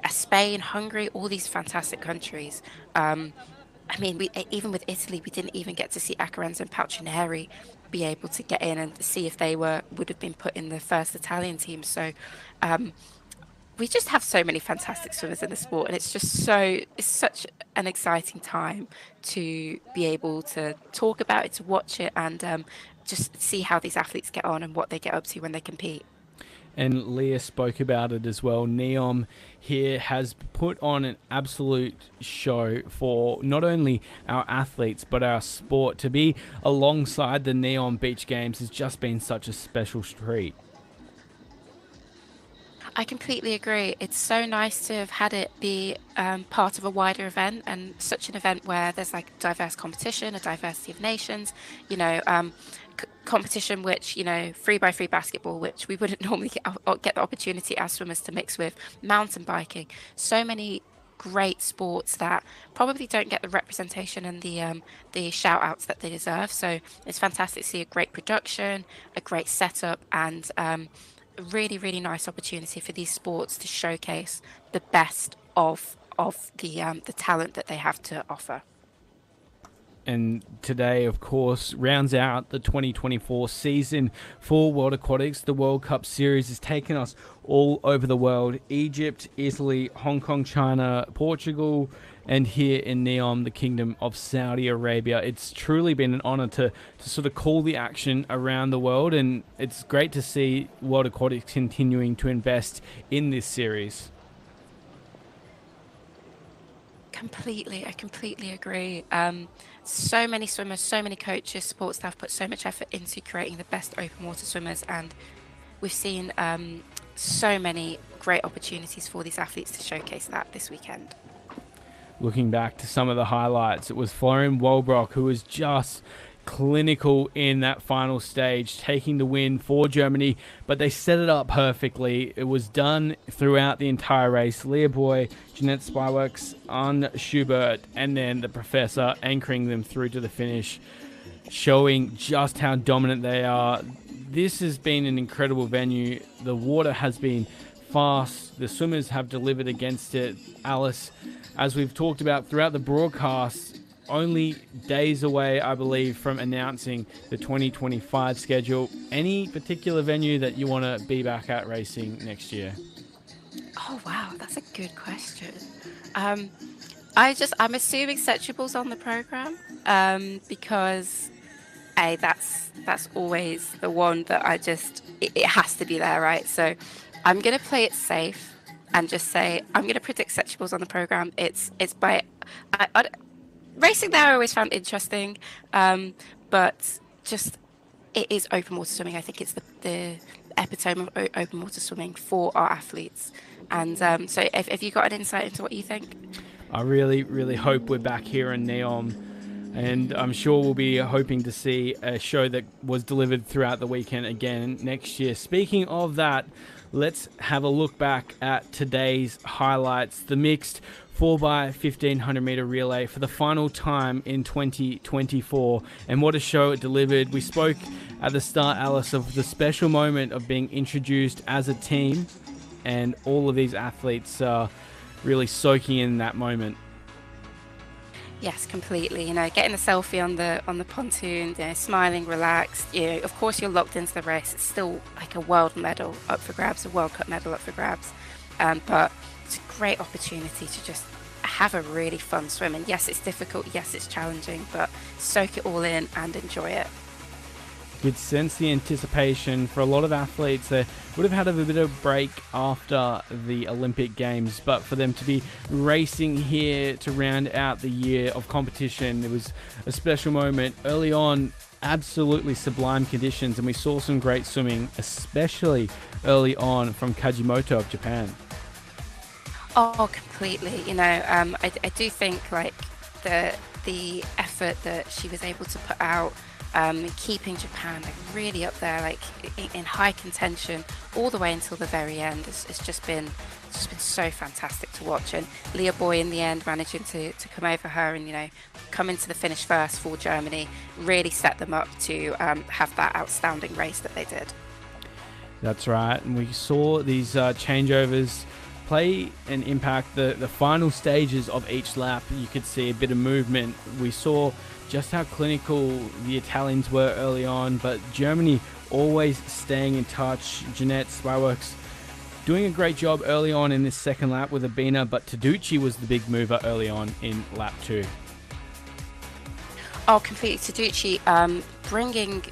Spain, Hungary, all these fantastic countries. I mean, even with Italy, we didn't even get to see Accarenza and Palcineri be able to get in and see if they would have been put in the first Italian team. So we just have so many fantastic swimmers in the sport, and it's such an exciting time to be able to talk about it, to watch it, and just see how these athletes get on and what they get up to when they compete. And Leah spoke about it as well. NEOM here has put on an absolute show for not only our athletes but our sport. To be alongside the NEOM Beach Games has just been such a special treat. I completely agree. It's so nice to have had it be part of a wider event, and such an event where there's like diverse competition, a diversity of nations, competition which, 3x3 basketball, which we wouldn't normally get the opportunity as swimmers to mix with, mountain biking. So many great sports that probably don't get the representation and the shout outs that they deserve. So it's fantastic to see a great production, a great setup, and really, really nice opportunity for these sports to showcase the best of the talent that they have to offer. And today, of course, rounds out the 2024 season for World Aquatics. The World Cup Series has taken us all over the world: Egypt, Italy, Hong Kong, China, Portugal, and here in NEOM, the Kingdom of Saudi Arabia. It's truly been an honor to sort of call the action around the world, and it's great to see World Aquatics continuing to invest in this series. I completely agree. So many swimmers, so many coaches, support staff put so much effort into creating the best open water swimmers, and we've seen so many great opportunities for these athletes to showcase that this weekend. Looking back to some of the highlights, it was Florian Walbrock who was just clinical in that final stage, taking the win for Germany, but they set it up perfectly. It was done throughout the entire race. Leah Boy, Jeanette Spyworks, Anne Schubert, and then the professor anchoring them through to the finish, showing just how dominant they are. This has been an incredible venue. The water has been fast. The swimmers have delivered against it. Alice, as we've talked about throughout the broadcast, only days away, I believe, from announcing the 2025 schedule. Any particular venue that you want to be back at racing next year? Oh, wow, that's a good question. I'm assuming Setuable's on the program, because that's always the one that it has to be there, right? So I'm going to play it safe and just say I'm going to predict Setuable's on the program. It's by racing there I always found interesting, but just it is open water swimming. I think it's the epitome of open water swimming for our athletes. And so if you got an insight into what you think? I really, really hope we're back here in NEOM, and I'm sure we'll be hoping to see a show that was delivered throughout the weekend again next year. Speaking of that, let's have a look back at today's highlights. The mixed 4x1500m relay for the final time in 2024, and what a show it delivered. We spoke at the start, Alice, of the special moment of being introduced as a team, and all of these athletes are really soaking in that moment. Yes, completely. Getting a selfie on the pontoon, smiling, relaxed. Of course, you're locked into the race. It's still like a world medal up for grabs, a World Cup medal up for grabs. But it's a great opportunity to just have a really fun swim. And yes, it's difficult. Yes, it's challenging, but soak it all in and enjoy it. Could sense the anticipation for a lot of athletes. They would have had a bit of break after the Olympic Games, but for them to be racing here to round out the year of competition, it was a special moment early on. Absolutely sublime conditions, and we saw some great swimming, especially early on from Kajimoto of Japan. Oh, completely. I do think like the effort that she was able to put out, keeping Japan really up there, like in high contention all the way until the very end. It's just been so fantastic to watch. And Leah Boy in the end managing to come over her and come into the finish first for Germany really set them up to have that outstanding race that they did. That's right, and we saw these changeovers play and impact the final stages of each lap. You could see a bit of movement. We saw just how clinical the Italians were early on, but Germany always staying in touch. Jeanette Spyworks doing a great job early on in this second lap with Abina, but Taducci was the big mover early on in lap 2. Oh, completely. Taducci bringing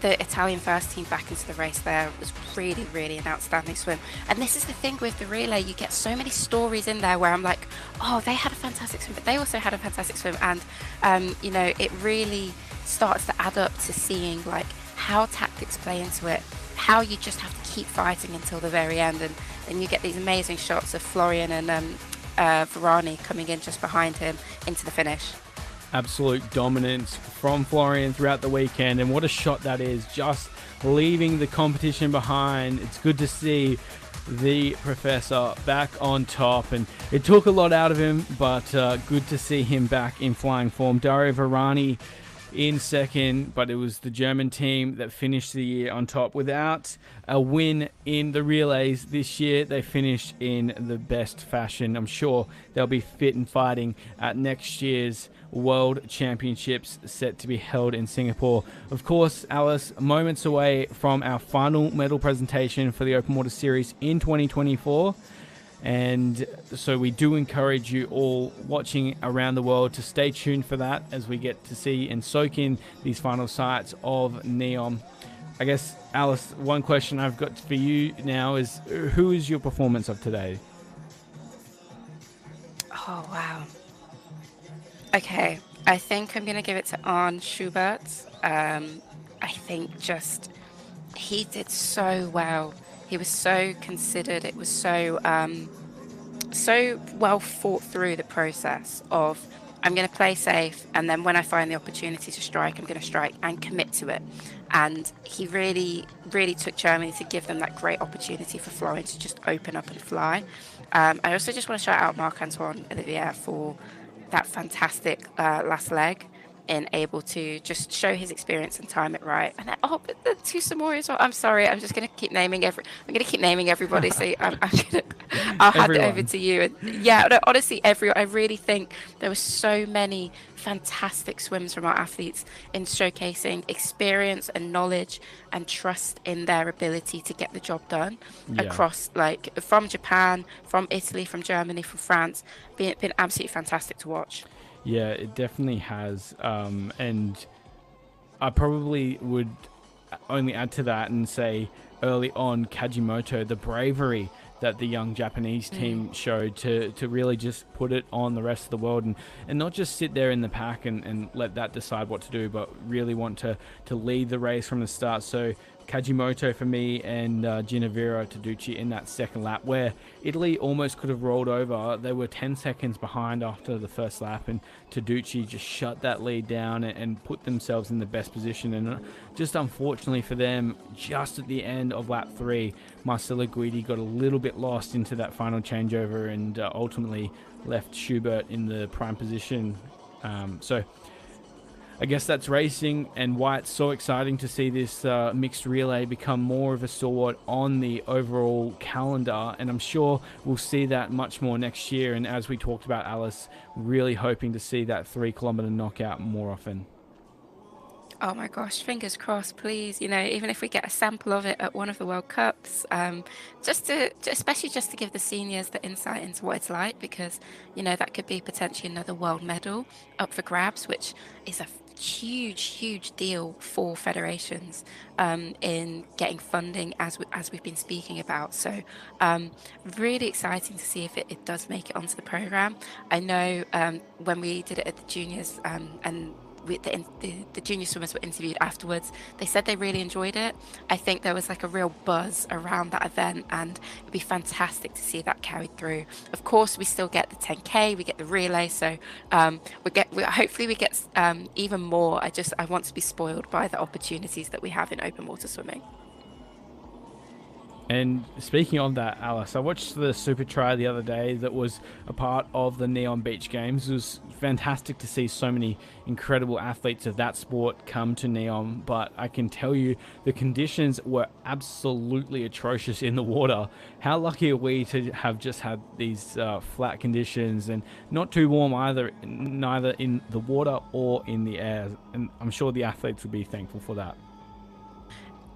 the Italian first team back into the race there was really, really an outstanding swim. And this is the thing with the relay, you get so many stories in there where I'm like, oh, they had a fantastic swim, but they also had a fantastic swim. And, you know, it really starts to add up to seeing like how tactics play into it, how you just have to keep fighting until the very end. And then you get these amazing shots of Florian and Varani coming in just behind him into the finish. Absolute dominance from Florian throughout the weekend, and what a shot that is, just leaving the competition behind. It's good to see the Professor back on top, and it took a lot out of him, but good to see him back in flying form. Dario Varani in second, but it was the German team that finished the year on top. Without a win in the relays this year, they finished in the best fashion. I'm sure they'll be fit and fighting at next year's World Championships set to be held in Singapore. Of course, Alice, moments away from our final medal presentation for the Open Water Series in 2024. And so we do encourage you all watching around the world to stay tuned for that as we get to see and soak in these final sights of NEOM. I guess, Alice, one question I've got for you now is, who is your performance of today? Oh, wow. Okay, I think I'm going to give it to Arne Schubert. I think just he did so well. He was so considered. It was so so well thought through, the process of I'm going to play safe, and then when I find the opportunity to strike, I'm going to strike and commit to it. And he really, really took Germany to give them that great opportunity for Florian to just open up and fly. I also just want to shout out Marc-Antoine Olivier for that fantastic last leg, and able to just show his experience and time it right. And then, but the two Samori as well. I'm sorry, I'm just going to keep naming everybody. So I'll hand it over to you. And yeah, no, honestly, I really think there were so many fantastic swims from our athletes in showcasing experience and knowledge and trust in their ability to get the job done across, like from Japan, from Italy, from Germany, from France. Been absolutely fantastic to watch. Yeah, it definitely has. And I probably would only add to that and say early on, Kajimoto, the bravery that the young Japanese team showed to really just put it on the rest of the world, and not just sit there in the pack and let that decide what to do, but really want to lead the race from the start. So Kajimoto for me, and Ginevra Taducci in that second lap, where Italy almost could have rolled over. They were 10 seconds behind after the first lap, and Taducci just shut that lead down and put themselves in the best position. And just unfortunately for them, just at the end of lap 3, Marcelo Guidi got a little bit lost into that final changeover, and ultimately left Schubert in the prime position. So I guess that's racing, and why it's so exciting to see this mixed relay become more of a stalwart on the overall calendar. And I'm sure we'll see that much more next year. And as we talked about, Alice, really hoping to see that 3-kilometer knockout more often. Oh my gosh, fingers crossed, please. You know, even if we get a sample of it at one of the World Cups, especially just to give the seniors the insight into what it's like, because, you know, that could be potentially another world medal up for grabs, which is a huge deal for federations in getting funding, as we've been speaking about. So really exciting to see if it does make it onto the program. I know when we did it at the juniors, and the junior swimmers were interviewed afterwards, they said they really enjoyed it. I think there was like a real buzz around that event, and it'd be fantastic to see that carried through. Of course, we still get the 10K, we get the relay, so hopefully we get even more. I want to be spoiled by the opportunities that we have in open water swimming. And speaking of that, Alice, I watched the Super Try the other day that was a part of the NEOM Beach Games. It was fantastic to see so many incredible athletes of that sport come to NEOM, but I can tell you the conditions were absolutely atrocious in the water. How lucky are we to have just had these flat conditions, and not too warm either, neither in the water or in the air. And I'm sure the athletes would be thankful for that.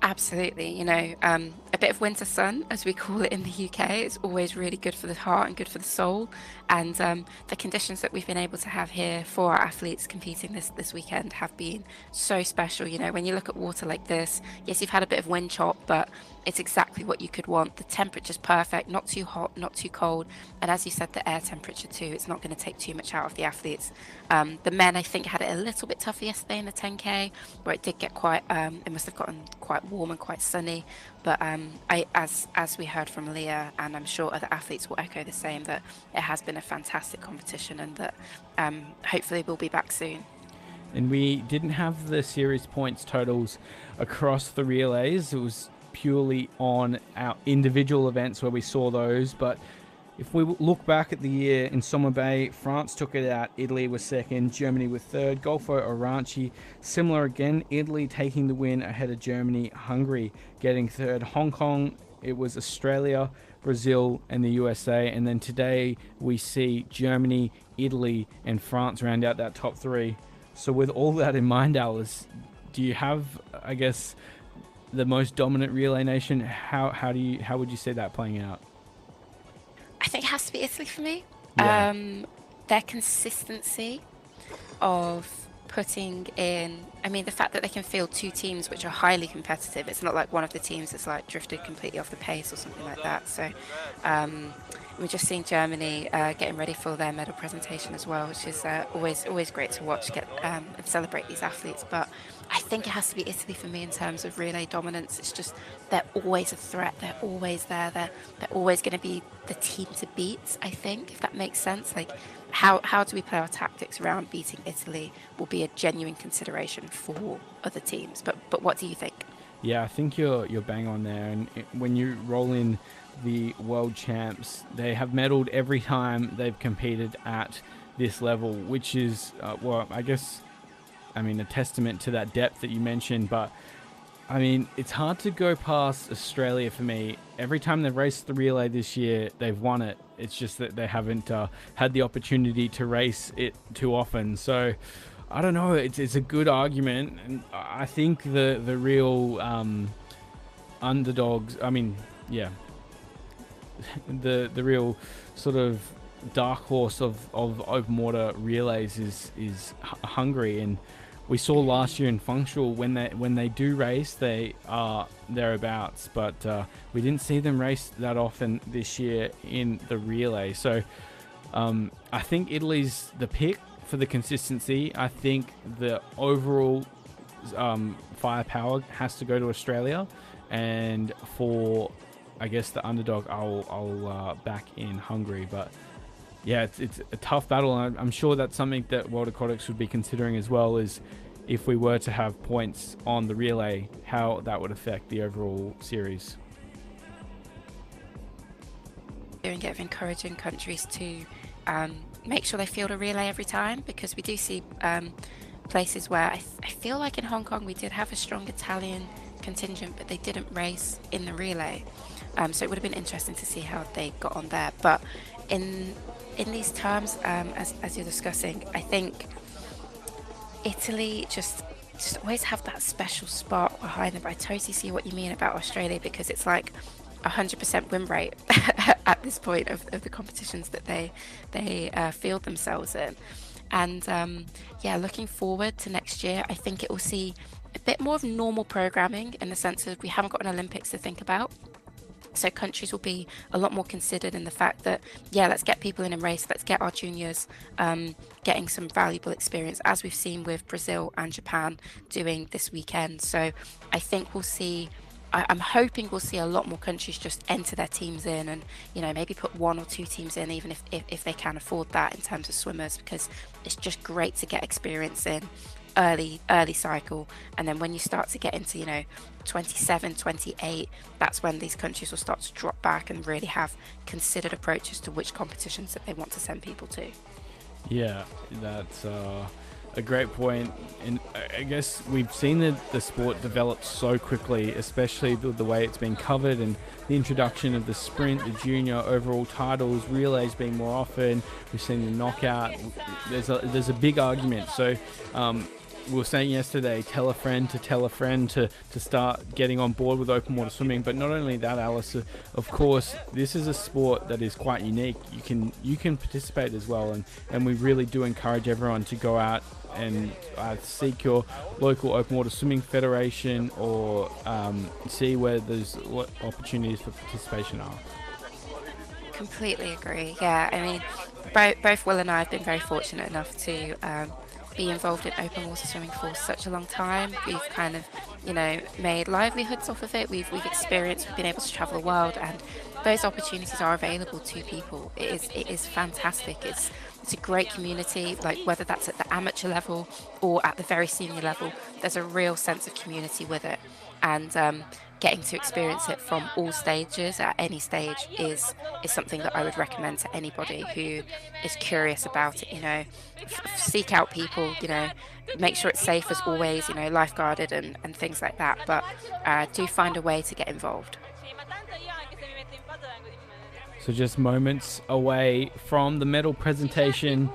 Absolutely. A bit of winter sun, as we call it in the UK, is always really good for the heart and good for the soul. And the conditions that we've been able to have here for our athletes competing this weekend have been so special. When you look at water like this, yes, you've had a bit of wind chop, but it's exactly what you could want. The temperature's perfect, not too hot, not too cold. And as you said, the air temperature too, it's not going to take too much out of the athletes. The men, I think, had it a little bit tougher yesterday in the 10K, where it did get it must have gotten quite warm and quite sunny. But as we heard from Leah, and I'm sure other athletes will echo the same, that it has been a fantastic competition, and that hopefully we'll be back soon. And we didn't have the series points totals across the relays. It was purely on our individual events where we saw those. But if we look back at the year in Summer Bay, France took it out, Italy was second, Germany was third, Golfo Oranci similar again, Italy taking the win ahead of Germany, Hungary getting third, Hong Kong, it was Australia, Brazil and the USA. And then today we see Germany, Italy and France round out that top three. So with all that in mind, Alice, do you have, I guess, the most dominant relay nation? How would you see that playing out? I think it has to be Italy for me. Yeah. Their consistency of putting in, the fact that they can field two teams which are highly competitive. It's not like one of the teams that's like drifted completely off the pace or something like that. So we're just seeing Germany getting ready for their medal presentation as well, which is always great to watch, and celebrate these athletes. But I think it has to be Italy for me in terms of relay dominance. It's just, they're always a threat. They're always there. They're always going to be the team to beat, I think, if that makes sense. Like, how do we play our tactics around beating Italy will be a genuine consideration for other teams. But what do you think? Yeah, I think you're bang on there. And when you roll in the world champs, they have medaled every time they've competed at this level, which is, a testament to that depth that you mentioned. But it's hard to go past Australia for me. Every time they've raced the relay this year, they've won it. It's just that they haven't had the opportunity to race it too often. So I don't know. It's a good argument, and I think the real underdogs. The real sort of dark horse of open water relays is Hungary, and we saw last year in functional when they do race, they are thereabouts, but we didn't see them race that often this year in the relay. So I think Italy's the pick for the consistency. I think the overall firepower has to go to Australia, and for, I guess, the underdog, I'll back in Hungary. But yeah, it's a tough battle, and I'm sure that's something that World Aquatics would be considering as well, is if we were to have points on the relay, how that would affect the overall series. Doing it of encouraging countries to make sure they field a relay every time, because we do see places where I feel like in Hong Kong we did have a strong Italian contingent, but they didn't race in the relay. So it would have been interesting to see how they got on there. But in these terms, as you're discussing, I think Italy just always have that special spark behind them. I totally see what you mean about Australia, because it's like 100% win rate at this point of the competitions that they field themselves in. And looking forward to next year, I think it will see a bit more of normal programming, in the sense of we haven't got an Olympics to think about. So countries will be a lot more considered in the fact that, let's get people in and race, let's get our juniors getting some valuable experience, as we've seen with Brazil and Japan doing this weekend. So I think we'll see, I'm hoping we'll see a lot more countries just enter their teams in, and maybe put one or two teams in, even if they can afford that in terms of swimmers, because it's just great to get experience in early cycle. And then when you start to get into 27, 28, that's when these countries will start to drop back and really have considered approaches to which competitions that they want to send people to. Yeah, that's a great point. And I guess we've seen the sport develop so quickly, especially the way it's been covered, and the introduction of the sprint, the junior overall titles, relays being more often. We've seen the knockout. There's a big argument. So we were saying yesterday, tell a friend to start getting on board with open water swimming. But not only that, Alice, of course, this is a sport that is quite unique. You can participate as well, and we really do encourage everyone to go out and seek your local open water swimming federation, or see where what opportunities for participation are. Completely agree. Yeah, I mean, both Will and I have been very fortunate enough to be involved in open water swimming for such a long time. We've kind of, made livelihoods off of it. We've experienced, we've been able to travel the world, and those opportunities are available to people. It is fantastic. It's a great community, like whether that's at the amateur level or at the very senior level, there's a real sense of community with it. And getting to experience it from all stages at any stage is something that I would recommend to anybody who is curious about it. Seek out people, make sure it's safe as always, lifeguarded and things like that, but do find a way to get involved. So just moments away from the medal presentation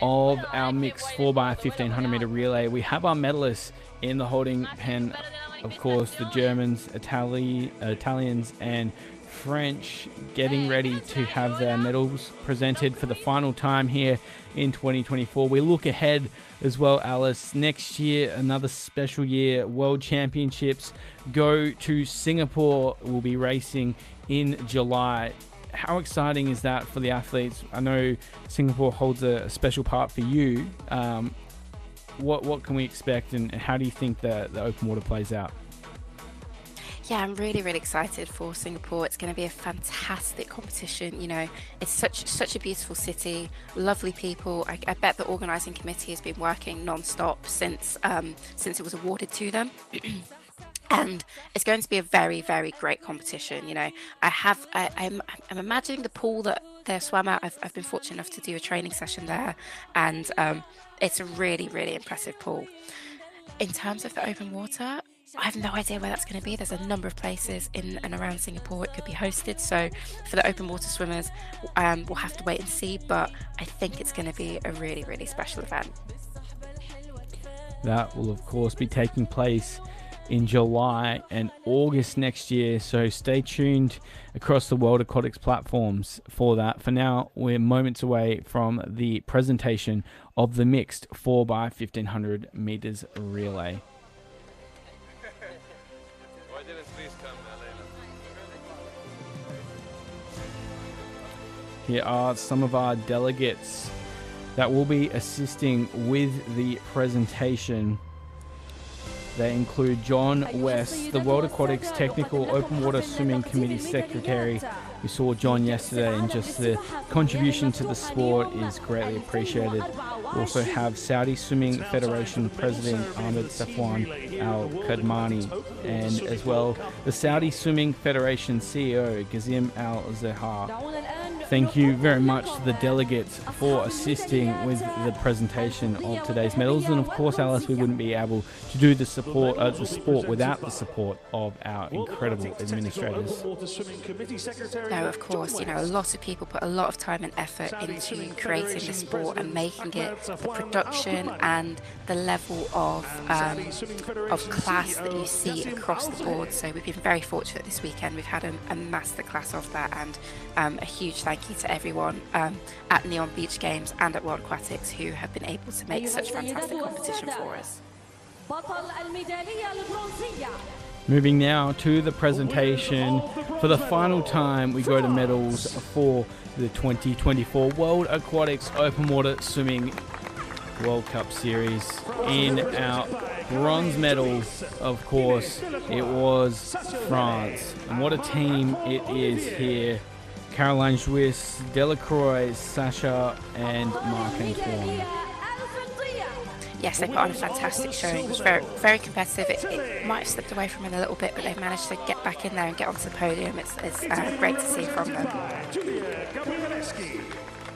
of our mixed 4x1500m relay. We have our medalists in the holding pen. Of course, the Germans, Italians and French getting ready to have their medals presented for the final time here in 2024. We look ahead as well, Alice. Next year, another special year, World Championships go to Singapore. We'll be racing in July. How exciting is that for the athletes? I know Singapore holds a special part for you. What can we expect, and how do you think the open water plays out? Yeah, I'm really, really excited for Singapore. It's going to be a fantastic competition. It's such a beautiful city, lovely people. I bet the organising committee has been working non-stop since it was awarded to them. And it's going to be a very, very great competition. I'm imagining the pool that they swam at. I've been fortunate enough to do a training session there, and it's a really, really impressive pool. In terms of the open water, I have no idea where that's going to be. There's a number of places in and around Singapore it could be hosted. So for the open water swimmers, we'll have to wait and see. But I think it's going to be a really, really special event. That will, of course, be taking place in July and August next year, so stay tuned across the World Aquatics platforms for that. For now, we're moments away from the presentation of the mixed 4x1500m relay. Here are some of our delegates that will be assisting with the presentation. They include John West, the World Aquatics Technical Open Water Swimming Committee Secretary. We saw John yesterday, and just the contribution to the sport is greatly appreciated. We also have Saudi Swimming Federation President Ahmed Safwan Al Kadmani, and as well the Saudi Swimming Federation CEO Gazim Al Zahar. Thank you very much to the delegates for assisting with the presentation of today's medals. And of course, Alice, we wouldn't be able to do the sport without the support of our incredible administrators. No, of course, a lot of people put a lot of time and effort into creating the sport and making it, the production and the level of class that you see across the board. So we've been very fortunate this weekend. We've had a masterclass of that, and a huge thank you to everyone at NEOM Beach Games and at World Aquatics who have been able to make such fantastic competition for us. Moving now to the presentation. For the final time, we go to medals for the 2024 World Aquatics Open Water Swimming World Cup Series. In our bronze medal, of course, it was France. And what a team it is here. Caroline Jouis, Delacroix, Sasha, and Marc-Antoine. Yes, they put on a fantastic showing. It was very, very competitive. It might have slipped away from them a little bit, but they've managed to get back in there and get onto the podium. It's great to see from them.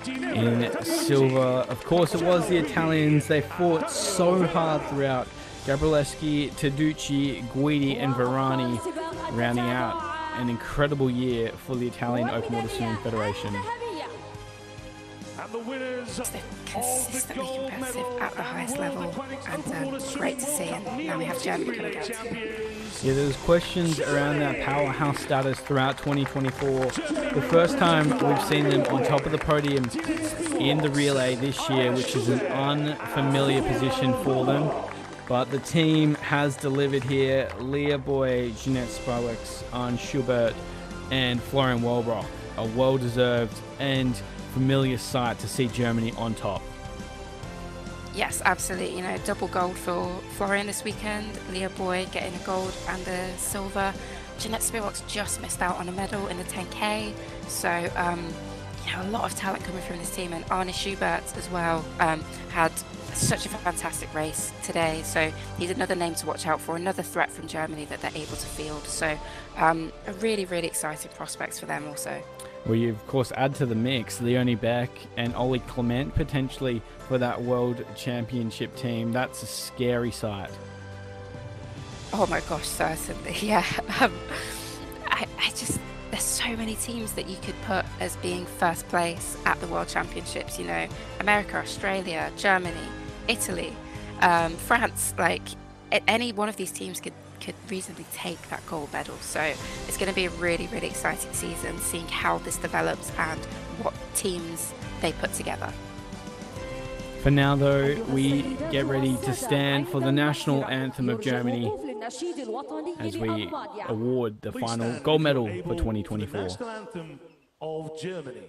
In silver, of course, it was the Italians. They fought so hard throughout. Gabrieleschi, Taducci, Guidi, and Verani rounding out an incredible year for the Italian Open Water Swimming Federation. And the winners they're consistently competitive at the highest level, and great to see. And now we have Germany coming out. Yeah, there was questions around that powerhouse status throughout 2024. The first time we've seen them on top of the podium in the relay this year, which is an unfamiliar position for them. But the team has delivered here. Leah Boy, Jeanette Sparwix, Arne Schubert, and Florian Walbrock. A well-deserved and familiar sight to see Germany on top. Yes, absolutely. You know, double gold for Florian this weekend. Leah Boy getting a gold and a silver. Jeanette Spivak's just missed out on a medal in the 10K. So, you know, a lot of talent coming from this team. And Arne Schubert as well had such a fantastic race today. So he's another name to watch out for, another threat from Germany that they're able to field. So a really, really exciting prospects for them also. Well, you, of course, add to the mix Leonie Beck and Ollie Clement potentially for that World Championship team. That's a scary sight. Oh my gosh, certainly. Yeah. I just, there's so many teams that you could put as being first place at the World Championships. You know, America, Australia, Germany, Italy, France. Like, any one of these teams could reasonably take that gold medal. So it's going to be a really, really exciting season, seeing how this develops and what teams they put together. For now, though, we get ready to stand for the national anthem of Germany as we award the final gold medal for 2024. National anthem of Germany.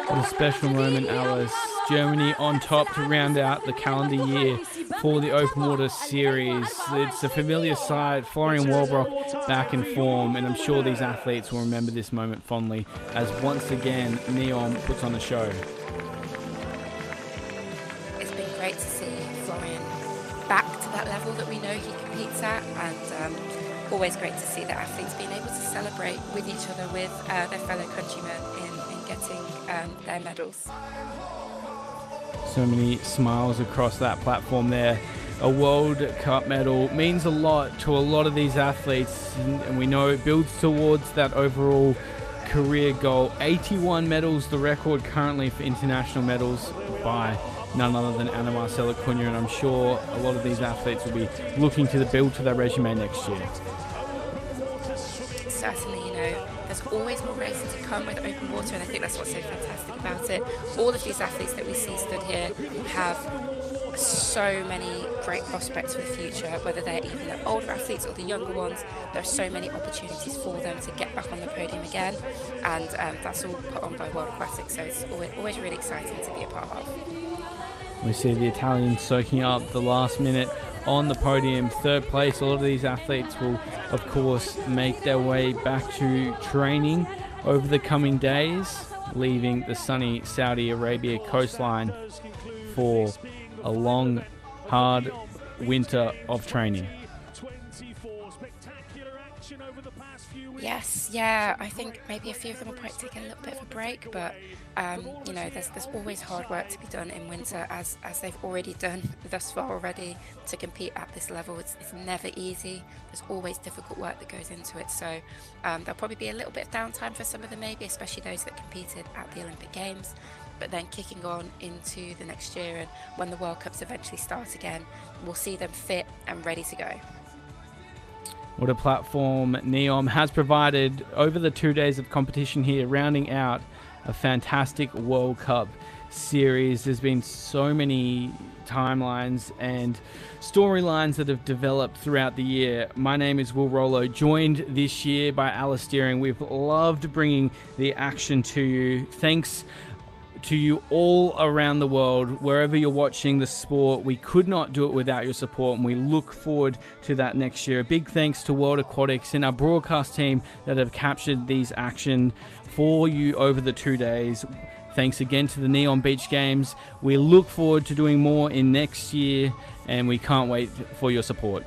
What a special moment, Alice. Germany on top to round out the calendar year for the Open Water Series. It's a familiar sight. Florian Walbrock back in form, and I'm sure these athletes will remember this moment fondly as once again NEOM puts on a show. It's been great to see Florian back to that level that we know he competes at, and always great to see the athletes being able to celebrate with each other, with their fellow countrymen in getting their medals. So many smiles across that platform there. A World Cup medal means a lot to a lot of these athletes, and we know it builds towards that overall career goal. 81 medals, the record currently for international medals by none other than Anna Marcela Cunha, and I'm sure a lot of these athletes will be looking to build to their resume next year. Certainly, you know, there's always more racing to come with open water, and I think that's what's so fantastic about it. All of these athletes that we see stood here have so many great prospects for the future, whether they're even the older athletes or the younger ones. There are so many opportunities for them to get back on the podium again, and that's all put on by World Aquatics, so it's always really exciting to be a part of. We see the Italians soaking up the last minute on the podium, third place. A lot of these athletes will, of course, make their way back to training over the coming days, leaving the sunny Saudi Arabia coastline for a long, hard winter of training. Yes, yeah, I think maybe a few of them will probably take a little bit of a break, but you know, there's always hard work to be done in winter, as they've already done thus far already. To compete at this level, it's never easy. There's always difficult work that goes into it, so there'll probably be a little bit of downtime for some of them, maybe, especially those that competed at the Olympic Games. But then kicking on into the next year, and when the World Cups eventually start again, we'll see them fit and ready to go. What a platform NEOM has provided over the 2 days of competition here, rounding out a fantastic World Cup series. There's been so many timelines and storylines that have developed throughout the year. My name is Will Rollo, joined this year by Alice Steering. We've loved bringing the action to you. Thanks to you all around the world, wherever you're watching the sport. We could not do it without your support, and we look forward to that next year. A big thanks to World Aquatics and our broadcast team that have captured these action for you over the 2 days. Thanks again to the NEOM Beach Games. We look forward to doing more in next year, and we can't wait for your support.